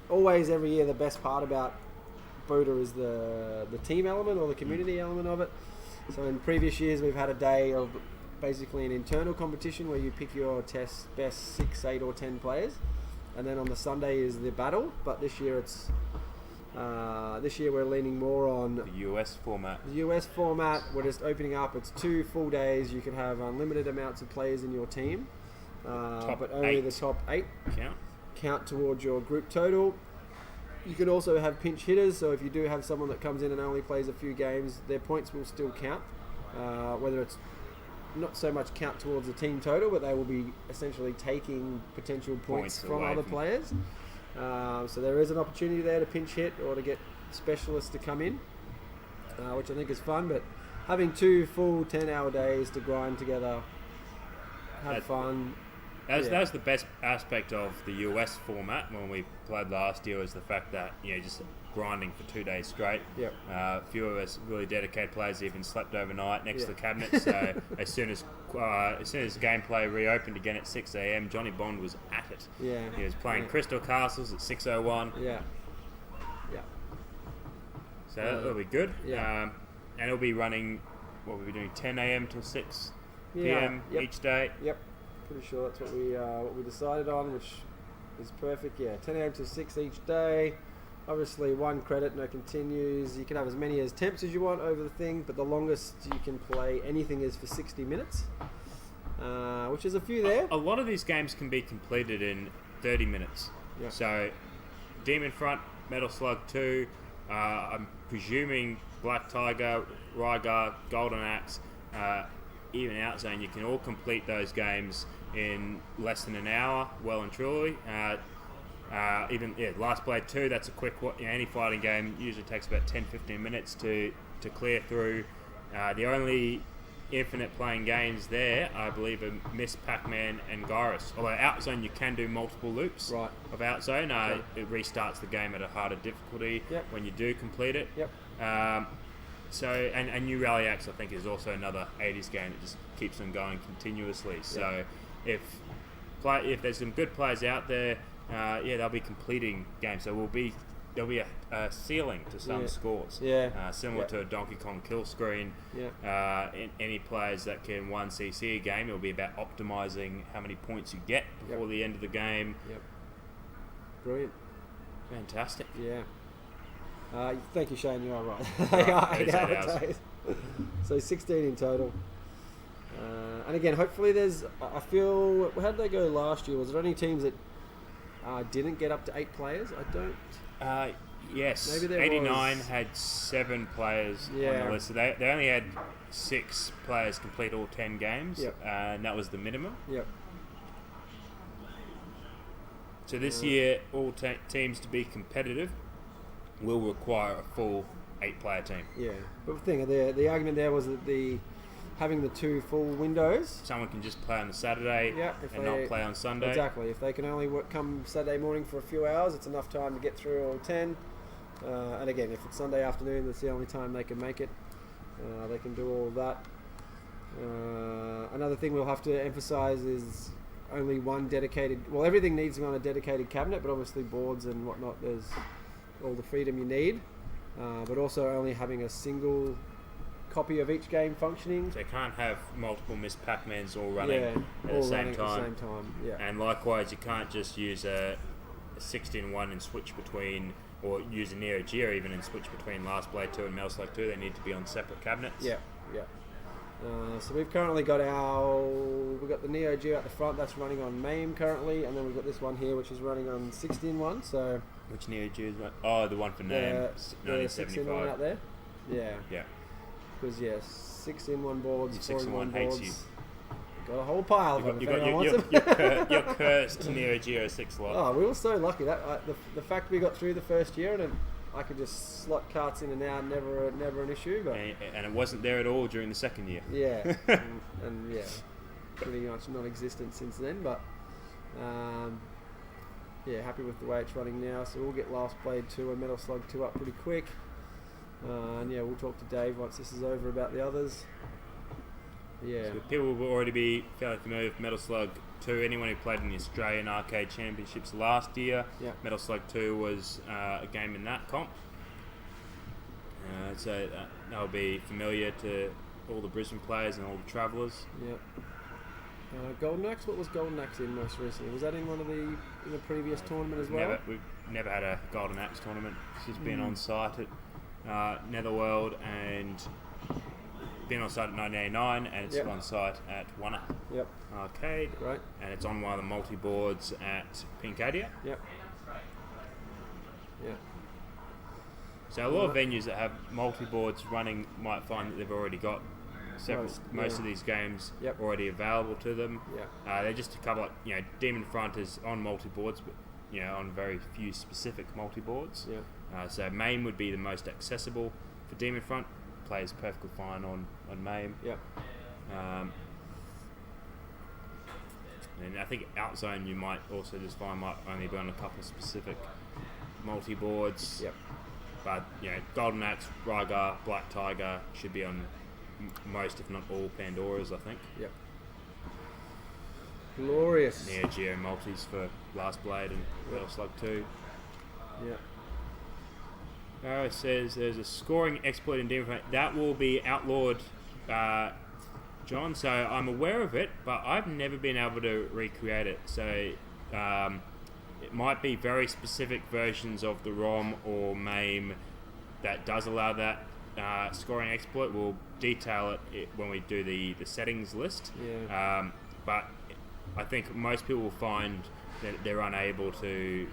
Speaker 1: always every year the best part about Buddha is the team element or the community element of it. So in previous years we've had a day of basically an internal competition where you pick your best 6, 8 or 10 players, and then on the Sunday is the battle. But this year we're leaning more on
Speaker 2: The US format.
Speaker 1: the US format. We're just opening up. It's 2 full days. You can have unlimited amounts of players in your team, but only
Speaker 2: 8.
Speaker 1: the top 8
Speaker 2: Count.
Speaker 1: towards your group total. You can also have pinch hitters, so if you do have someone that comes in and only plays a few games, their points will still count. Whether it's not so much count towards the team total, but they will be essentially taking potential points from other players. So there is an opportunity there to pinch hit or to get specialists to come in, which I think is fun. But having 2 full 10-hour days to grind together, have fun.
Speaker 2: That was the best aspect of the US format when we played last year, was the fact that just grinding for 2 days straight.
Speaker 1: Yep.
Speaker 2: A few of us really dedicated players even slept overnight next to the cabinet. So as soon as gameplay reopened again at 6 a.m, Johnny Bond was at it.
Speaker 1: Yeah.
Speaker 2: He was playing Crystal Castles at 6:01.
Speaker 1: Yeah.
Speaker 2: So that'll be good.
Speaker 1: Yeah.
Speaker 2: And it'll be running. What we'll be doing 10 a.m. till 6 p.m. each day.
Speaker 1: Yep. Pretty sure that's what we decided on, which is perfect. Yeah, 10 a.m. to 6 each day. Obviously, 1 credit, no continues. You can have as many as temps as you want over the thing, but the longest you can play anything is for 60 minutes, which is a few there.
Speaker 2: A lot of these games can be completed in 30 minutes.
Speaker 1: Yeah.
Speaker 2: So, Demon Front, Metal Slug 2, I'm presuming Black Tiger, Rygar, Golden Axe, even Outzone, you can all complete those games in less than an hour, well and truly. Last Blade 2, that's a quick one. Any fighting game usually takes about 10-15 minutes to clear through. The only infinite playing games there, I believe, are Miss Pac-Man and Gyrus. Although Outzone, you can do multiple loops of Outzone. It restarts the game at a harder difficulty when you do complete it. And New Rally Axe, I think, is also another 80s game that just keeps on going continuously. So if there's some good players out there, they'll be completing games. So there'll be a ceiling to some scores. Similar to a Donkey Kong kill screen. Any players that can 1cc a game, it'll be about optimizing how many points you get before the end of the game.
Speaker 1: Brilliant.
Speaker 2: Fantastic.
Speaker 1: Yeah. Thank you, Shane. You are right. They are 8 hours. So 16 in total. And again, hopefully there's... I feel... How did they go last year? Was there any teams that didn't get up to 8 players? I don't...
Speaker 2: Yes.
Speaker 1: Maybe there
Speaker 2: 89
Speaker 1: was...
Speaker 2: had 7 players on the list. So they only had 6 players complete all 10 games. And that was the minimum. So this year, all teams to be competitive will require a full 8-player team.
Speaker 1: But the thing, the argument there was that having the 2 full windows,
Speaker 2: someone can just play on the Saturday and not play on Sunday.
Speaker 1: Exactly. If they can only come Saturday morning for a few hours, it's enough time to get through all 10. And again, if it's Sunday afternoon, that's the only time they can make it. They can do all of that. Another thing we'll have to emphasise is only one dedicated... Well, everything needs to be on a dedicated cabinet, but obviously boards and whatnot, there's all the freedom you need, but also only having a single copy of each game functioning.
Speaker 2: So you can't have multiple Miss Pac-Mans all running at the same time. And likewise, you can't just use a 16-1 and switch between, or use a Neo Geo even and switch between Last Blade 2 and Metal Slug 2. They need to be on separate cabinets.
Speaker 1: So we've currently got we've got the Neo Geo at the front, that's running on MAME currently, and then we've got this one here which is running on 16-1. So
Speaker 2: which Neo Geo is running? Oh, the one for NAME, 1975.
Speaker 1: 16-1 out there.
Speaker 2: Yeah.
Speaker 1: Because 6-in-1 boards,
Speaker 2: 6-in-1 hates you.
Speaker 1: Got a whole pile of them.
Speaker 2: You're cursed Neo Geo 6 lot.
Speaker 1: Oh, we were so lucky that the fact we got through the first year and I could just slot carts in and out, never an issue. But
Speaker 2: and it wasn't there at all during the second year.
Speaker 1: and pretty much non-existent since then. But happy with the way it's running now. So we'll get Last Blade 2 and Metal Slug 2 up pretty quick. And we'll talk to Dave once this is over about the others. So
Speaker 2: people will already be fairly familiar with Metal Slug 2. Anyone who played in the Australian Arcade Championships last year, Metal Slug 2 was a game in that comp. So that'll be familiar to all the Brisbane players and all the travellers.
Speaker 1: Golden Axe, what was Golden Axe in most recently? Was that in the previous tournament as well?
Speaker 2: We've never had a Golden Axe tournament. It's just been on site at Netherworld and been on site at 1989, and it's on site at Wanna Arcade.
Speaker 1: Right.
Speaker 2: And it's on one of the multi-boards at Pincadia. So a lot of venues that have multi-boards running might find that they've already got most of these games already available to them. They're just a couple of, Demon Front is on multi-boards, but on very few specific multi-boards. So MAME would be the most accessible for Demon Front. Plays perfectly fine on MAME. And I think Outzone you might also just find might only be on a couple of specific multi-boards. But Golden Axe, Rygar, Black Tiger should be on most, if not all, Pandoras, I think.
Speaker 1: Glorious.
Speaker 2: Neo Geo multis for Last Blade and Metal Slug 2. It says there's a scoring exploit in Demon Front. That will be outlawed, John, so I'm aware of it, but I've never been able to recreate it. So it might be very specific versions of the ROM or MAME that does allow that scoring exploit. We'll detail it when we do the settings list.
Speaker 1: Yeah.
Speaker 2: But I think most people will find that they're unable to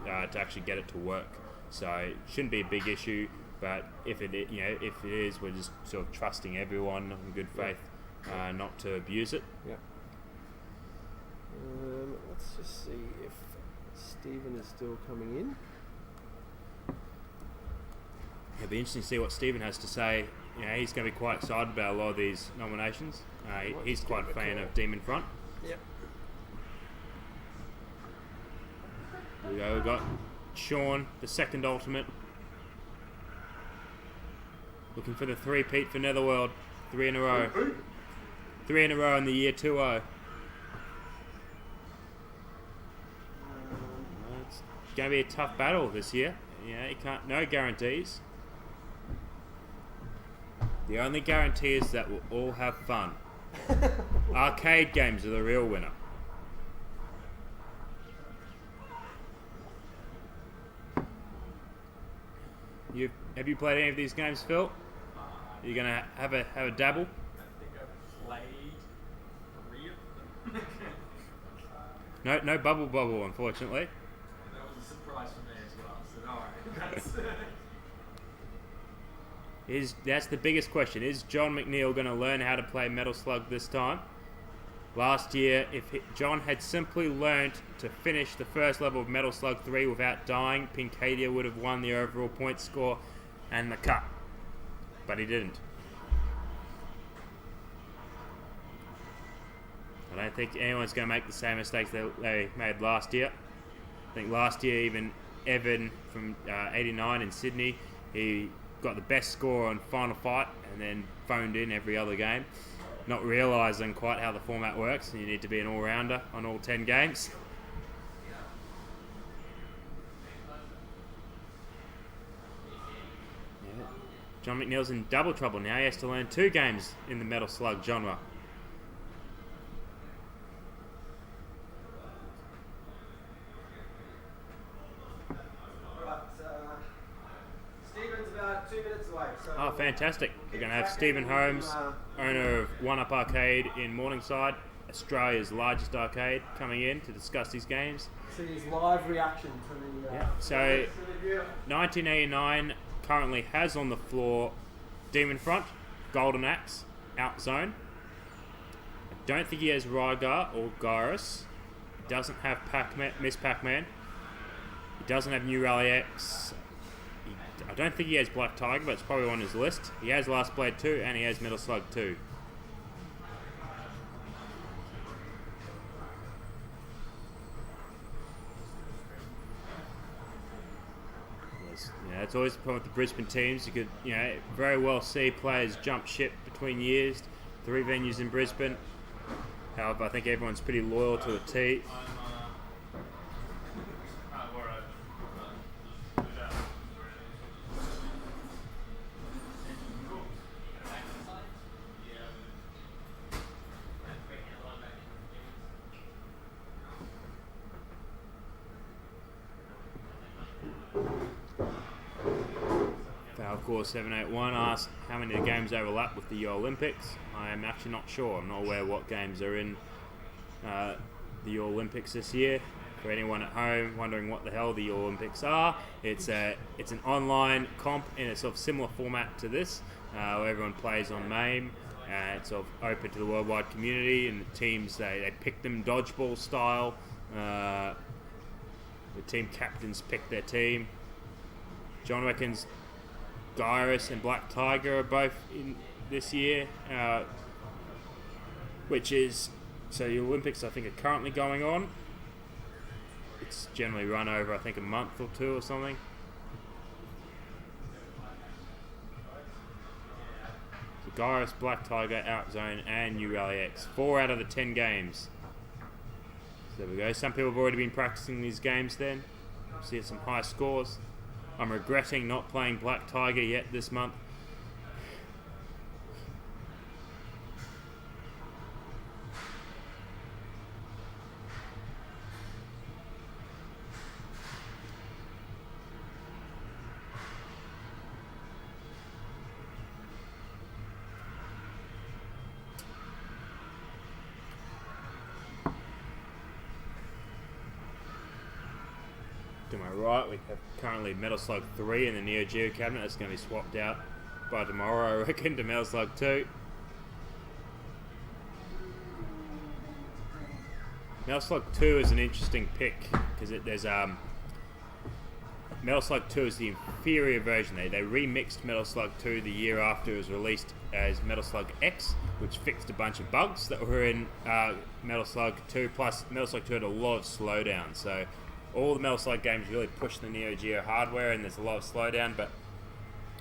Speaker 2: actually get it to work. So it shouldn't be a big issue. But if it is, we're just sort of trusting everyone in good faith not to abuse it.
Speaker 1: Yeah. Let's just see if Stephen is still coming in.
Speaker 2: It'll be interesting to see what Stephen has to say. He's going to be quite excited about a lot of these nominations. He's quite a fan of Demon Front.
Speaker 1: Yep.
Speaker 2: Here we go. We've got Sean, the second ultimate. Looking for the three-peat for Netherworld. 3 in a row. 3 in a row in the year 2-0. It's going to be a tough battle this year. You can't. No guarantees. The only guarantee is that we'll all have fun. Arcade games are the real winner. Have you played any of these games, Phil? Are you gonna have a dabble?
Speaker 3: I think I've played 3 of them.
Speaker 2: No bubble, unfortunately.
Speaker 3: That was a surprise for me as well. So alright.
Speaker 2: That's the biggest question. Is John McNeil going to learn how to play Metal Slug this time? Last year, if John had simply learnt to finish the first level of Metal Slug 3 without dying, Pincadia would have won the overall point score and the cup. But he didn't. I don't think anyone's going to make the same mistakes that they made last year. I think last year, even Evan from 89 in Sydney, he got the best score on Final Fight and then phoned in every other game, not realising quite how the format works, and you need to be an all-rounder on all 10 games. Yeah. John McNeil's in double trouble now. He has to learn 2 games in the Metal Slug genre. Oh, fantastic. We're going to have Stephen Holmes, owner of One Up Arcade in Morningside, Australia's largest arcade, coming in to discuss these games.
Speaker 1: See his live reaction to the...
Speaker 2: So, 1989 currently has on the floor Demon Front, Golden Axe, Outzone. I don't think he has Rygar or Gyrus. He doesn't have Miss Pac-Man. He doesn't have New Rally X. I don't think he has Black Tiger, but it's probably on his list. He has Last Blade 2 and he has Metal Slug 2. It's always the problem with the Brisbane teams. You could, very well see players jump ship between years. 3 venues in Brisbane. However, I think everyone's pretty loyal to a T. Falcor 781 asks how many of the games overlap with the Yo Olympics. I am actually not sure. I'm not aware what games are in the Yo Olympics this year. For anyone at home wondering what the hell the Yo Olympics are, it's an online comp in a sort of similar format to this, where everyone plays on MAME. It's sort of open to the worldwide community, and the teams they pick them dodgeball style. The team captains pick their team. John reckons Gyrus and Black Tiger are both in this year, which is, so the Olympics I think are currently going on. It's generally run over I think a month or 2 or something. So Gyrus, Black Tiger, Outzone and New Rally X. 4 out of the 10 games. So there we go. Some people have already been practicing these games then. See some high scores. I'm regretting not playing Black Tiger yet this month. to my right, we have currently Metal Slug 3 in the Neo Geo cabinet. That's going to be swapped out by tomorrow, I reckon, to Metal Slug 2. Metal Slug 2 is an interesting pick because there's Metal Slug 2 is the inferior version. They remixed Metal Slug 2 the year after it was released as Metal Slug X, which fixed a bunch of bugs that were in Metal Slug 2. Plus, Metal Slug 2 had a lot of slowdown. So, all the Metal Slug games really pushed the Neo Geo hardware, and there's a lot of slowdown. But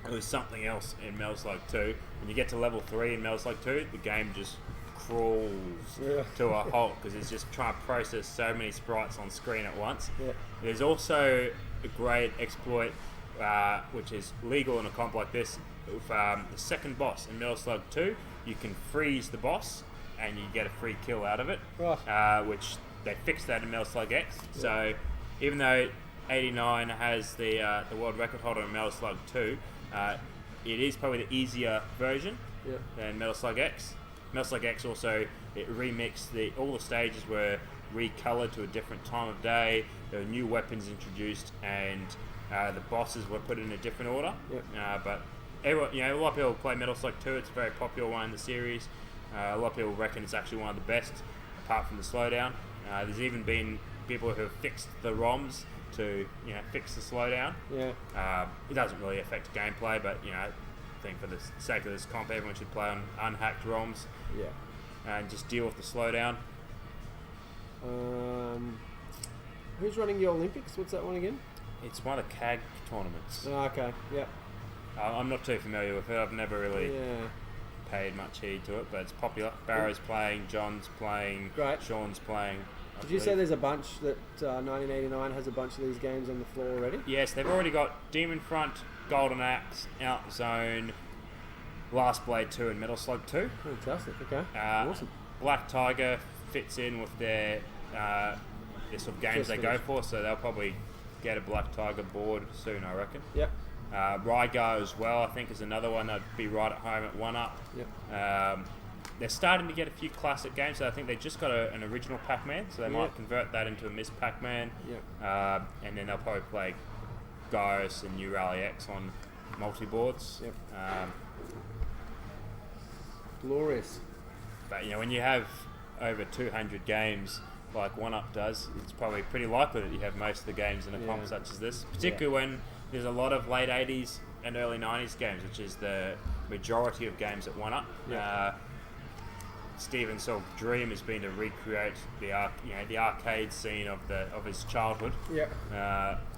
Speaker 2: it was something else in Metal Slug 2. When you get to level 3 in Metal Slug 2, the game just crawls to a halt because it's just trying to process so many sprites on screen at once.
Speaker 1: Yeah.
Speaker 2: There's also a great exploit which is legal in a comp like this. With the second boss in Metal Slug 2, you can freeze the boss and you get a free kill out of it, which they fixed that in Metal Slug X. Yeah. So even though 89 has the world record holder in Metal Slug 2, it is probably the easier version than Metal Slug X. Metal Slug X also, it remixed all the stages were recolored to a different time of day. There were new weapons introduced, and the bosses were put in a different order. But everyone, a lot of people play Metal Slug 2. It's a very popular one in the series. A lot of people reckon it's actually one of the best, apart from the slowdown. There's even been people who have fixed the ROMs to fix the slowdown. It doesn't really affect gameplay, but I think for the sake of this comp, everyone should play on unhacked ROMs. And just deal with the slowdown.
Speaker 1: Who's running the Olympics? What's that one again?
Speaker 2: It's one of the CAG tournaments.
Speaker 1: Oh, okay, yeah.
Speaker 2: I'm not too familiar with it. I've never really paid much heed to it, but it's popular. Barrow's playing, John's playing, Sean's playing.
Speaker 1: Did you say there's a bunch that 1989 has a bunch of these games on the floor already?
Speaker 2: Yes, they've already got Demon Front, Golden Axe, Outzone, Last Blade 2 and Metal Slug 2.
Speaker 1: Fantastic, okay. Awesome.
Speaker 2: Black Tiger fits in with their sort of games they go for, so they'll probably get a Black Tiger board soon, I reckon.
Speaker 1: Yep.
Speaker 2: Rygar as well, I think, is another one that'd be right at home at 1UP.
Speaker 1: Yep.
Speaker 2: They're starting to get a few classic games, so I think they just got an original Pac-Man, so they might convert that into a Miss Pac-Man.
Speaker 1: Yep.
Speaker 2: And then they'll probably play Gyrus and New Rally X on multi-boards.
Speaker 1: Yep. Glorious.
Speaker 2: But when you have over 200 games like 1UP does, it's probably pretty likely that you have most of the games in a comp such as this, particularly when there's a lot of late 80s and early 90s games, which is the majority of games at 1UP. Steven's sort of dream has been to recreate the arcade scene of his childhood.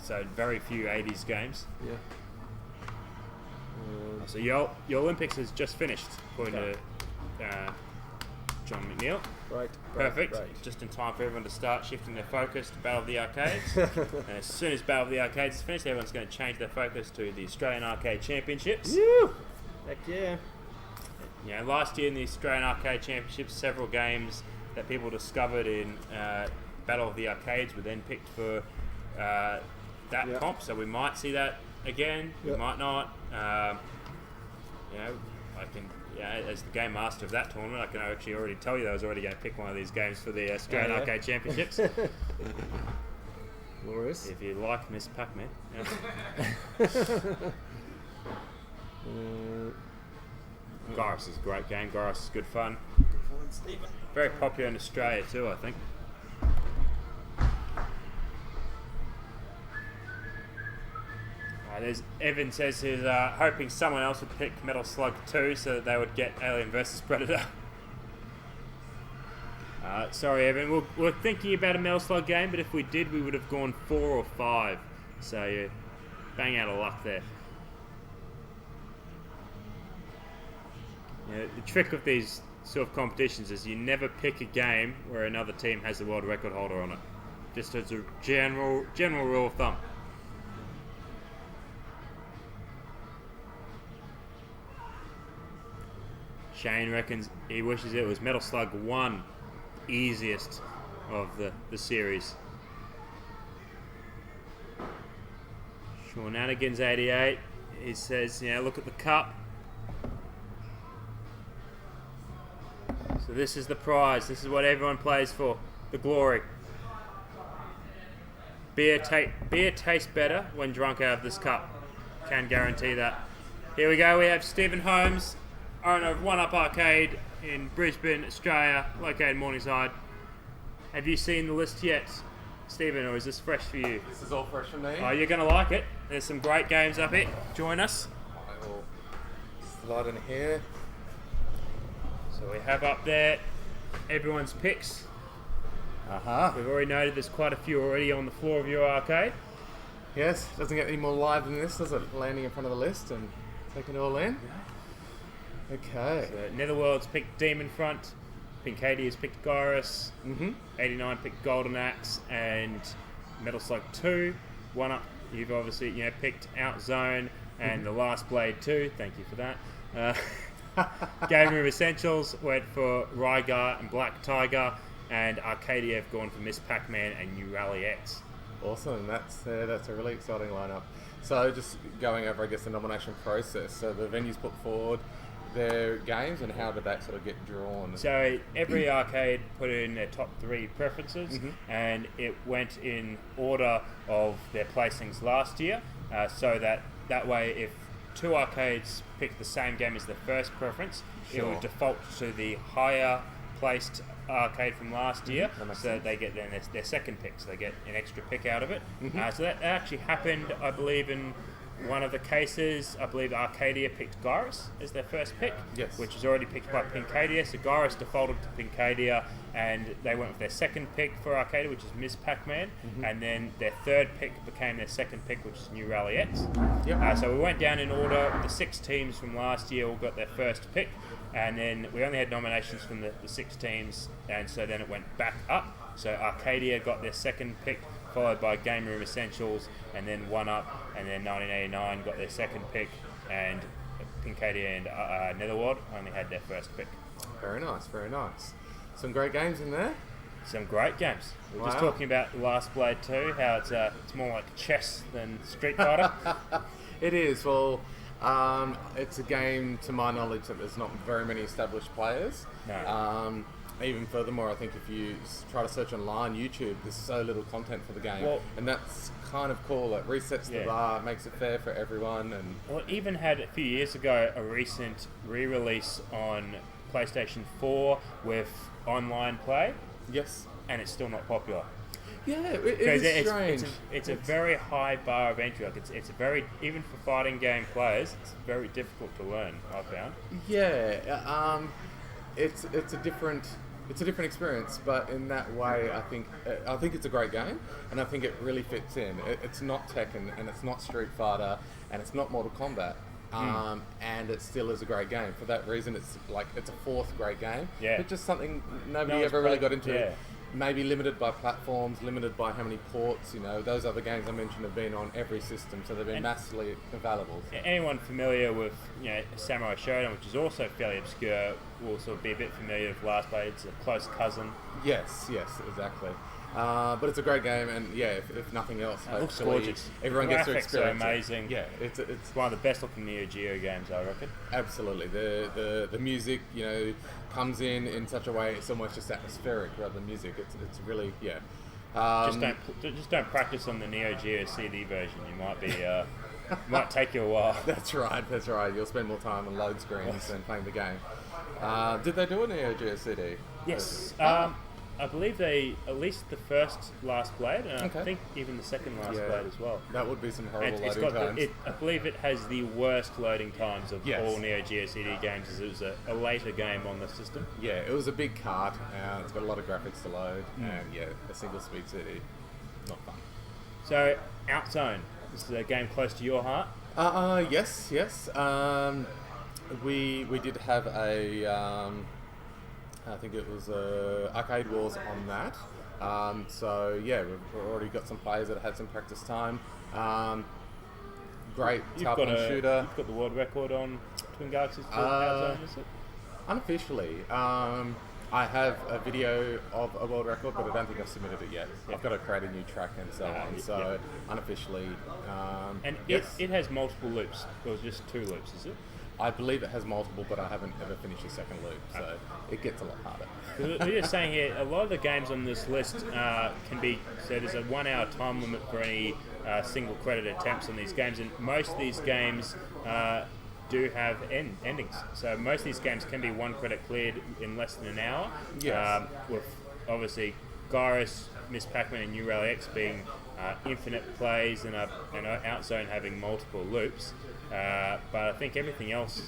Speaker 2: So very few 80s games. So your Olympics has just finished, according to John McNeil. Perfect. Just in time for everyone to start shifting their focus to Battle of the Arcades. And as soon as Battle of the Arcades is finished, everyone's going to change their focus to the Australian Arcade Championships.
Speaker 1: Heck yeah.
Speaker 2: Last year in the Australian Arcade Championships, several games that people discovered in Battle of the Arcades were then picked for that comp. So we might see that again. We might not. I can, as the game master of that tournament, I can actually already tell you that I was already going to pick one of these games for the Australian Arcade Championships.
Speaker 1: Glorious.
Speaker 2: If you like Miss Pac-Man. Gyrus is a great game. Gyrus is good fun. Very popular in Australia too, I think. Evan says he's hoping someone else would pick Metal Slug 2 so that they would get Alien vs Predator. Sorry, Evan. We're thinking about a Metal Slug game, but if we did, we would have gone 4 or 5. So you're bang out of luck there. The trick of these sort of competitions is you never pick a game where another team has the world record holder on it. Just as a general rule of thumb. Shane reckons he wishes it was Metal Slug 1, easiest of the series. Shenanigans 88, he says, look at the cup. So this is the prize. This is what everyone plays for. The glory. Beer tastes better when drunk out of this cup. Can guarantee that. Here we go. We have Stephen Holmes, owner of One Up Arcade in Brisbane, Australia, located Morningside. Have you seen the list yet, Stephen, or is this fresh for you?
Speaker 4: This is all fresh for me.
Speaker 2: Oh, you're going to like it. There's some great games up here. Join us.
Speaker 4: I will slide in here.
Speaker 2: So we have up there everyone's picks. We've already noted there's quite a few already on the floor of your arcade.
Speaker 4: Yes, doesn't get any more live than this, does it? Landing in front of the list and taking it all in. Okay.
Speaker 2: So Netherworld's picked Demon Front, Pincadia's picked Gyrus, 89 picked Golden Axe, and Metal Slug 2. One Up, you've obviously picked Outzone and The Last Blade 2. Thank you for that. Game Room Essentials went for Rygar and Black Tiger, and Arcadia have gone for Miss Pac-Man and New Rally X.
Speaker 4: Awesome, that's a really exciting lineup. So just going over, I guess, the nomination process. So the venues put forward their games, and how did that sort of get drawn?
Speaker 2: So every arcade put in their top 3 preferences, and it went in order of their placings last year, so that way if 2 arcades pick the same game as their first preference, it will default to the higher placed arcade from last year, so that they get then their second pick, so they get an extra pick out of it. So that actually happened, I believe, in one of the cases. I believe Arcadia picked Gyrus as their first pick, which is already picked by Pincadia, so Gyrus defaulted to Pincadia, and they went with their second pick for Arcadia, which is Ms. Pac-Man, and then their third pick became their second pick, which is New Rally X. So we went down in order. The 6 teams from last year all got their first pick, and then we only had nominations from the 6 teams, and so then it went back up. So Arcadia got their second pick, followed by Game Room Essentials, and then One Up, and then 1989 got their second pick, and Pincadia and Netherworld only had their first pick.
Speaker 4: Very nice, very nice. Some great games in there.
Speaker 2: Some great games. We were just talking about The Last Blade 2, how it's more like chess than Street Fighter.
Speaker 4: It is. Well, it's a game, to my knowledge, that there's not very many established players.
Speaker 2: No.
Speaker 4: Even furthermore, I think if you try to search online, YouTube, there's so little content for the game, and that's kind of cool. It resets the bar, makes it fair for everyone. And
Speaker 2: it even had a few years ago a recent re-release on PlayStation 4 with online play.
Speaker 4: Yes.
Speaker 2: And it's still not popular.
Speaker 4: Yeah, it is strange.
Speaker 2: It's a very high bar of entry. Like it's a very, even for fighting game players, it's very difficult to learn, I found.
Speaker 4: Yeah, it's a different experience, but in that way, I think it's a great game, and I think it really fits in. It's not Tekken, and it's not Street Fighter, and it's not Mortal Kombat, and it still is a great game. For that reason, it's a 4th great game.
Speaker 2: Yeah.
Speaker 4: But just something nobody ever really got into. Maybe limited by platforms, limited by how many ports. Those other games I mentioned have been on every system, so they've been massively available.
Speaker 2: Anyone familiar with Samurai Shodown, which is also fairly obscure, will sort of be a bit familiar with Last Blade. It's a close cousin.
Speaker 4: Yes, exactly. But it's a great game, and if nothing else,
Speaker 2: it looks gorgeous.
Speaker 4: Everyone gets to experience
Speaker 2: are amazing.
Speaker 4: It. Yeah, it's
Speaker 2: one of the best looking Neo Geo games, I reckon.
Speaker 4: Absolutely. The music, comes in such a way it's almost just atmospheric rather than music. It's really
Speaker 2: just don't practice on the Neo Geo CD version. You might be might take you a while.
Speaker 4: That's right. You'll spend more time on load screens than playing the game. Did they do a Neo Geo CD?
Speaker 2: Yes. I believe they, at least the first Last Blade, and I think even the second Last Blade as well.
Speaker 4: That would be some horrible
Speaker 2: It's
Speaker 4: loading times.
Speaker 2: I believe it has the worst loading times of all Neo Geo CD games, as it was a later game on the system.
Speaker 4: Yeah, it was a big cart, it's got a lot of graphics to load, and a single speed CD. Not fun.
Speaker 2: So, Outzone. This is a game close to your heart.
Speaker 4: Yes. We did have a... I think it was Arcade Wars on that. So we've already got some players that had some practice time. Great top-down shooter.
Speaker 2: You've got the world record on Twin Galaxies 2 Outzone, is it?
Speaker 4: Unofficially. I have a video of a world record, but I don't think I've submitted it yet. I've got to create a new track and so on. Unofficially.
Speaker 2: And it has multiple loops, or just 2 loops, is it?
Speaker 4: I believe it has multiple, but I haven't ever finished the second loop, so it gets a lot harder.
Speaker 2: We're just saying here, a lot of the games on this list can be, so there's a 1 hour time limit for any single credit attempts on these games, and most of these games do have endings. So most of these games can be 1 credit cleared in less than an hour.
Speaker 4: Yes.
Speaker 2: With obviously Gyrus, Miss Pac-Man, and New Rally X being infinite plays and Outzone having multiple loops. But I think everything else,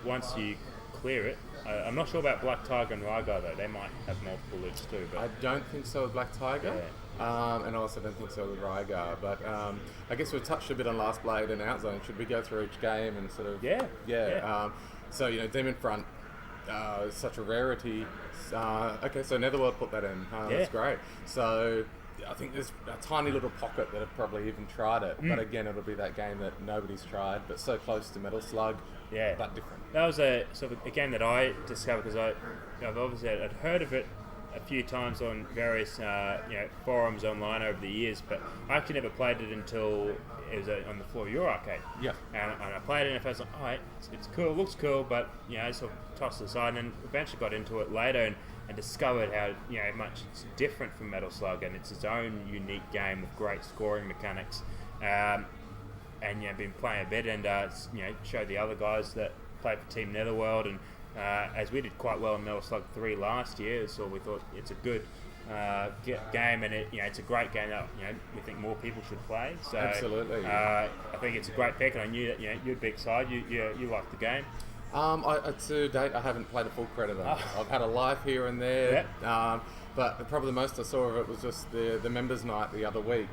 Speaker 2: once you clear it, I'm not sure about Black Tiger and Rygar though. They might have multiple loops too. But
Speaker 4: I don't think so with Black Tiger, and I also don't think so with Rygar. But I guess we touched a bit on Last Blade and Outzone. Should we go through each game and sort of?
Speaker 2: Yeah.
Speaker 4: So Demon Front, such a rarity. Okay, so Netherworld put that in. That's great. So I think there's a tiny little pocket that have probably even tried it, but again, it'll be that game that nobody's tried, but so close to Metal Slug, but different.
Speaker 2: That was a sort of a game that I discovered because I've obviously I'd heard of it a few times on various forums online over the years, but I actually never played it until it was on the floor of your arcade.
Speaker 4: Yeah.
Speaker 2: And I played it and I was like, alright, it's cool, it looks cool, but I sort of tossed it aside, and then eventually got into it later and discovered how much it's different from Metal Slug, and it's its own unique game with great scoring mechanics. And been playing a bit, and showed the other guys that played for Team Netherworld, and as we did quite well in Metal Slug 3 last year, so we thought it's a good game, and it's a great game that we think more people should play. So
Speaker 4: Absolutely.
Speaker 2: I think it's a great pick, and I knew that you're a big side. You like the game.
Speaker 4: To date, I haven't played a full credit on it. I've had a live here and there, but probably the most I saw of it was just the members' night the other week.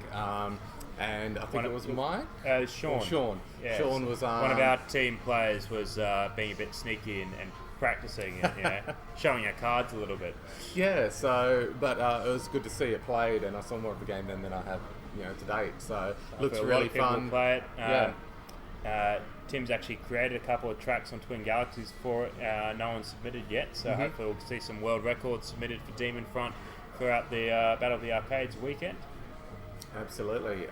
Speaker 4: And I think it was Mike?
Speaker 2: Sean.
Speaker 4: Sean.
Speaker 2: Yeah,
Speaker 4: Sean was...
Speaker 2: one of our team players was being a bit sneaky and practicing and showing our cards a little bit.
Speaker 4: Yeah, so... But it was good to see it played, and I saw more of the game then than I have, to date. So, looks really fun.
Speaker 2: Play it. Tim's actually created a couple of tracks on Twin Galaxies for it. No one's submitted yet, so hopefully we'll see some world records submitted for Demon Front throughout the Battle of the Arcades weekend.
Speaker 4: Absolutely.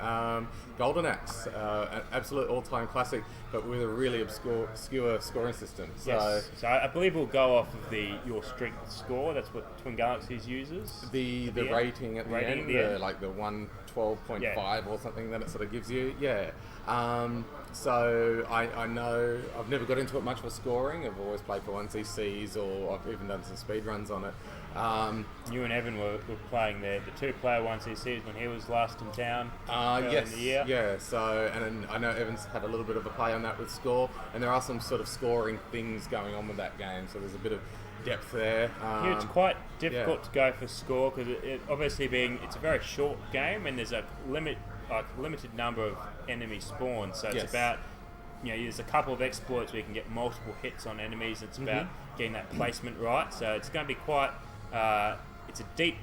Speaker 4: Golden Axe, an absolute all-time classic, but with a really obscure scoring system. So,
Speaker 2: so I believe we'll go off of your strength score. That's what Twin Galaxies uses.
Speaker 4: The rating at the end, like the 112.5 or something that it sort of gives you. Yeah. So I know I've never got into it much for scoring. I've always played for 1CCs, or I've even done some speed runs on it.
Speaker 2: You and Evan were playing the 2-player 1CCs when he was last in town
Speaker 4: yes,
Speaker 2: in the year.
Speaker 4: Yeah, so, and I know Evan's had a little bit of a play on that with score, and there are some sort of scoring things going on with that game, so there's a bit of depth there.
Speaker 2: It's quite difficult to go for score, because it obviously it's a very short game, and there's a limited number of enemy spawns, so it's about there's a couple of exploits where you can get multiple hits on enemies. It's about getting that placement right, so it's going to be quite it's a deep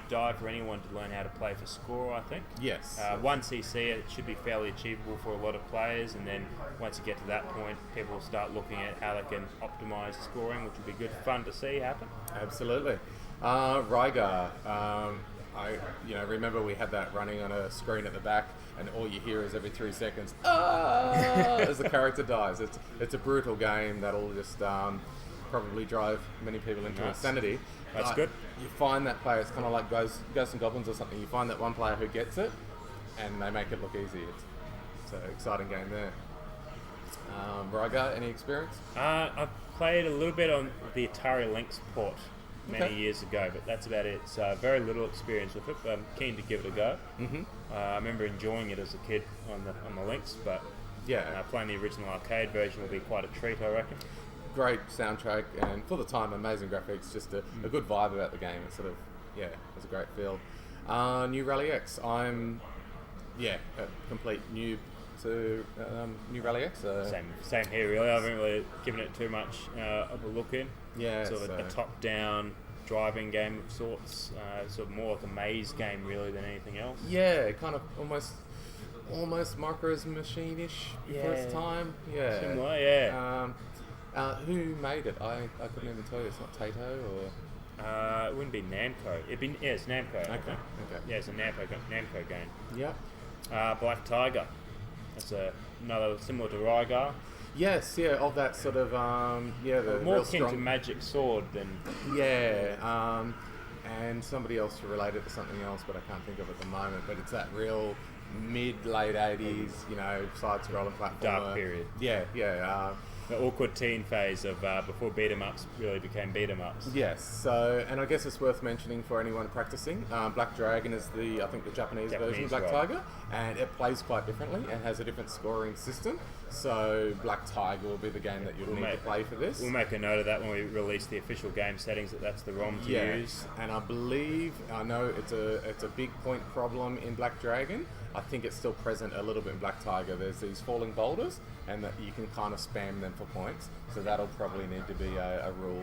Speaker 2: dive for anyone to learn how to play for score, I think.
Speaker 4: Yes.
Speaker 2: 1cc, it should be fairly achievable for a lot of players, and then once you get to that point, people will start looking at how they can optimise scoring, which will be good fun to see happen.
Speaker 4: Absolutely. Rygar, I remember we had that running on a screen at the back, and all you hear is every 3 seconds, as the character dies. It's a brutal game that'll just probably drive many people into insanity.
Speaker 2: That's good.
Speaker 4: You find that player, it's kind of like Ghosts and Goblins or something. You find that one player who gets it, and they make it look easy. It's an exciting game there. Rygar, any experience?
Speaker 2: I've played a little bit on the Atari Lynx port many years ago, but that's about it. So very little experience with it, but I'm keen to give it a go. I remember enjoying it as a kid on the Lynx, but playing the original arcade version will be quite a treat, I reckon.
Speaker 4: Great soundtrack, and for the time, amazing graphics, just a good vibe about the game. It's sort of, it was a great feel. New Rally X, I'm, a complete noob to New Rally X.
Speaker 2: Same here, really. I haven't really given it too much of a look in.
Speaker 4: Yeah,
Speaker 2: sort of a top-down driving game of sorts, sort of more like a maze game, really, than anything else.
Speaker 4: Yeah, kind of almost Micro's Machine-ish for its time. Yeah.
Speaker 2: Similar, yeah.
Speaker 4: Who made it? I couldn't even tell you. It's not Taito or...
Speaker 2: it wouldn't be Namco. It's Namco.
Speaker 4: Okay.
Speaker 2: Yeah, it's a Namco game.
Speaker 4: Yep.
Speaker 2: Black Tiger. That's another similar to Rygar.
Speaker 4: Yes, yeah, of that sort of the
Speaker 2: More
Speaker 4: real
Speaker 2: akin to
Speaker 4: strong.
Speaker 2: Magic Sword than
Speaker 4: And somebody else related to something else, but I can't think of it at the moment. But it's that real mid-late 80s, side-scrolling platformer.
Speaker 2: dark period.
Speaker 4: Yeah.
Speaker 2: The awkward teen phase of before beat 'em ups really became beat 'em ups.
Speaker 4: Yes. So, and I guess it's worth mentioning for anyone practicing. Black Dragon is the Japanese version of Black
Speaker 2: right.
Speaker 4: Tiger, and it plays quite differently and has a different scoring system. So, Black Tiger will be the game that you'll need to play for this.
Speaker 2: We'll make a note of that when we release the official game settings. That's the ROM to use.
Speaker 4: And I know it's a big point problem in Black Dragon. I think it's still present a little bit in Black Tiger. There's these falling boulders, and that you can kind of spam them for points. So that'll probably need to be a rule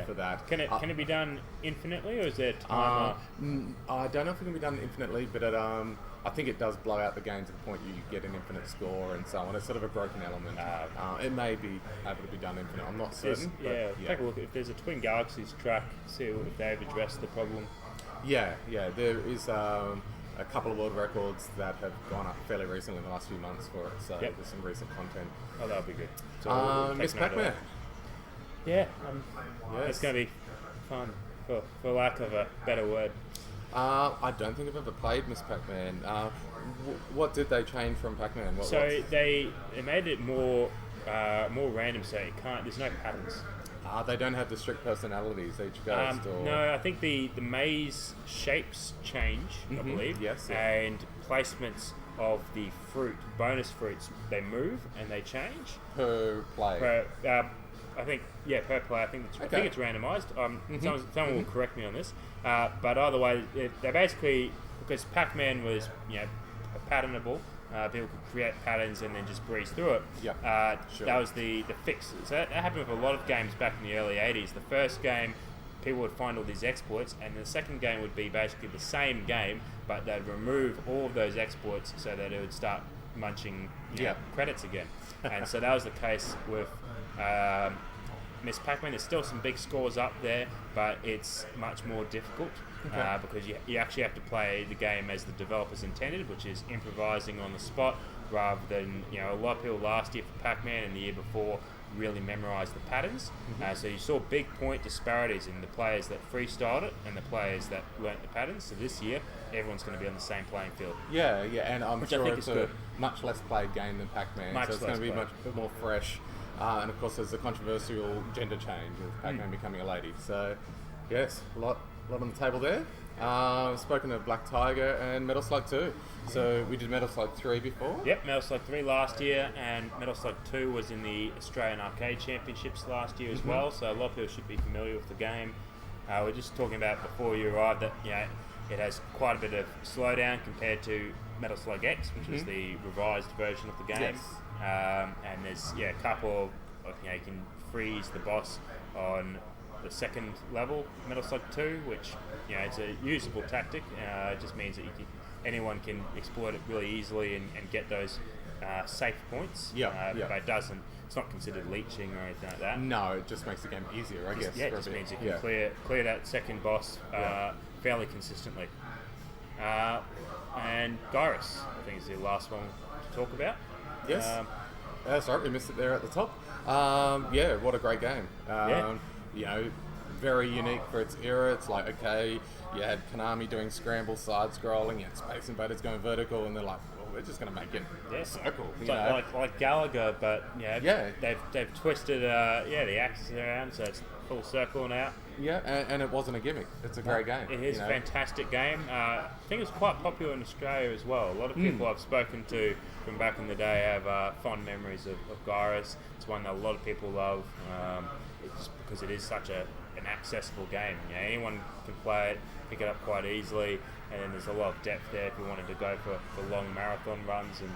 Speaker 4: for that.
Speaker 2: Can it be done infinitely, or is there a timer?
Speaker 4: I don't know if it can be done infinitely, but I think it does blow out the game to the point you get an infinite score and so on. It's sort of a broken element. It may be able to be done infinite. I'm not certain.
Speaker 2: Take a look. If there's a Twin Galaxies track, see if they've addressed the problem.
Speaker 4: Yeah. There is a couple of world records that have gone up fairly recently in the last few months for it. So there's some recent content.
Speaker 2: Oh, that'll be good. So we'll
Speaker 4: Miss
Speaker 2: take note of
Speaker 4: Pac-Man.
Speaker 2: that. Yeah, it's going to be fun, for lack of a better word.
Speaker 4: I don't think I've ever played Miss Pac-Man. What did they change from Pac-Man?
Speaker 2: They made it more random, so there's no patterns.
Speaker 4: They don't have the strict personalities each ghost?
Speaker 2: No, I think the maze shapes change, I believe.
Speaker 4: Yes.
Speaker 2: And placements of the bonus fruits, they move and they change.
Speaker 4: Per play?
Speaker 2: I think, per play. I think it's randomised. Someone will correct me on this. But either way, they basically, because Pac-Man was patternable, people could create patterns and then just breeze through it.
Speaker 4: Sure.
Speaker 2: That was the fix. So that happened with a lot of games back in the early 80s. The first game, people would find all these exploits, and the second game would be basically the same game, but they'd remove all of those exploits so that it would start munching credits again. And so that was the case with Miss Pac-Man. There's still some big scores up there, but it's much more difficult. Because you actually have to play the game as the developers intended, which is improvising on the spot, rather than a lot of people last year for Pac-Man and the year before really memorised the patterns. So you saw big point disparities in the players that freestyled it and the players that learnt the patterns. So this year, everyone's going to be on the same playing field.
Speaker 4: Yeah, and I'm
Speaker 2: Which
Speaker 4: sure
Speaker 2: I think
Speaker 4: it's
Speaker 2: is
Speaker 4: a
Speaker 2: good.
Speaker 4: much less played game than Pac-Man, so it's going to be much more fresh. And of course, there's a controversial gender change of Pac-Man becoming a lady. So, yes, a lot on the table there. Spoken of Black Tiger and Metal Slug 2. So we did Metal Slug 3 before.
Speaker 2: Yep, Metal Slug 3 last year, and Metal Slug 2 was in the Australian Arcade Championships last year as well, so a lot of people should be familiar with the game. We're just talking about before you arrived that it has quite a bit of slowdown compared to Metal Slug X, which is the revised version of the game.
Speaker 4: Yes.
Speaker 2: And there's a couple of you can freeze the boss on the second level Metal Slug 2, which it's a usable tactic. It just means that anyone can exploit it really easily and get those safe points. But it's not considered leeching or anything like that.
Speaker 4: No, it just makes the game easier, I guess.
Speaker 2: Yeah, it just means you can clear that second boss fairly consistently. And Gyrus, I think, is the last one to talk about.
Speaker 4: Yes. Sorry, we missed it there at the top. What a great game. Very unique for its era. It's like, okay, you had Konami doing scramble side-scrolling, you had Space Invaders going vertical, and they're like, well, we're just going to make it circle.
Speaker 2: It's like Galaga, but they've twisted the axis around, so it's full circle now.
Speaker 4: Yeah, and it wasn't a gimmick. It's a great game.
Speaker 2: It is a fantastic game. I think it's quite popular in Australia as well. A lot of people I've spoken to from back in the day have fond memories of Gyrus. It's one that a lot of people love, just because it is such an accessible game. Anyone can play it, pick it up quite easily, and then there's a lot of depth there if you wanted to go for long marathon runs and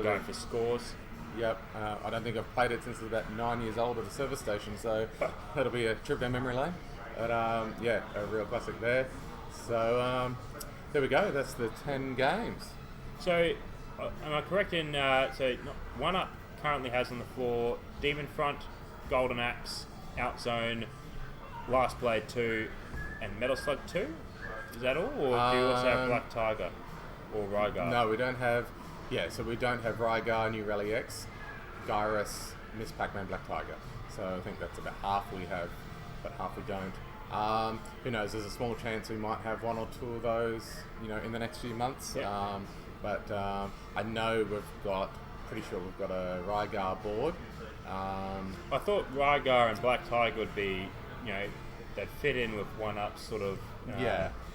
Speaker 2: go for scores.
Speaker 4: Yep, I don't think I've played it since I was about 9 years old at a service station, so that'll be a trip down memory lane. But a real classic there. So there we go, that's the 10 games.
Speaker 2: So, am I correct in, One Up currently has on the floor Demon Front, Golden Axe, Outzone, Last Blade 2, and Metal Slug 2? Is that all? Or do you also have Black Tiger or Rygar?
Speaker 4: No, we don't have... Yeah, so we don't have Rygar, New Rally X. Gyros, Miss Pac-Man, Black Tiger. So I think that's about half we have, but half we don't. Who knows? There's a small chance we might have one or two of those, in the next few months.
Speaker 2: Yeah.
Speaker 4: But I know pretty sure we've got a Rygar board.
Speaker 2: I thought Rygar and Black Tiger would be, they'd fit in with one-up sort of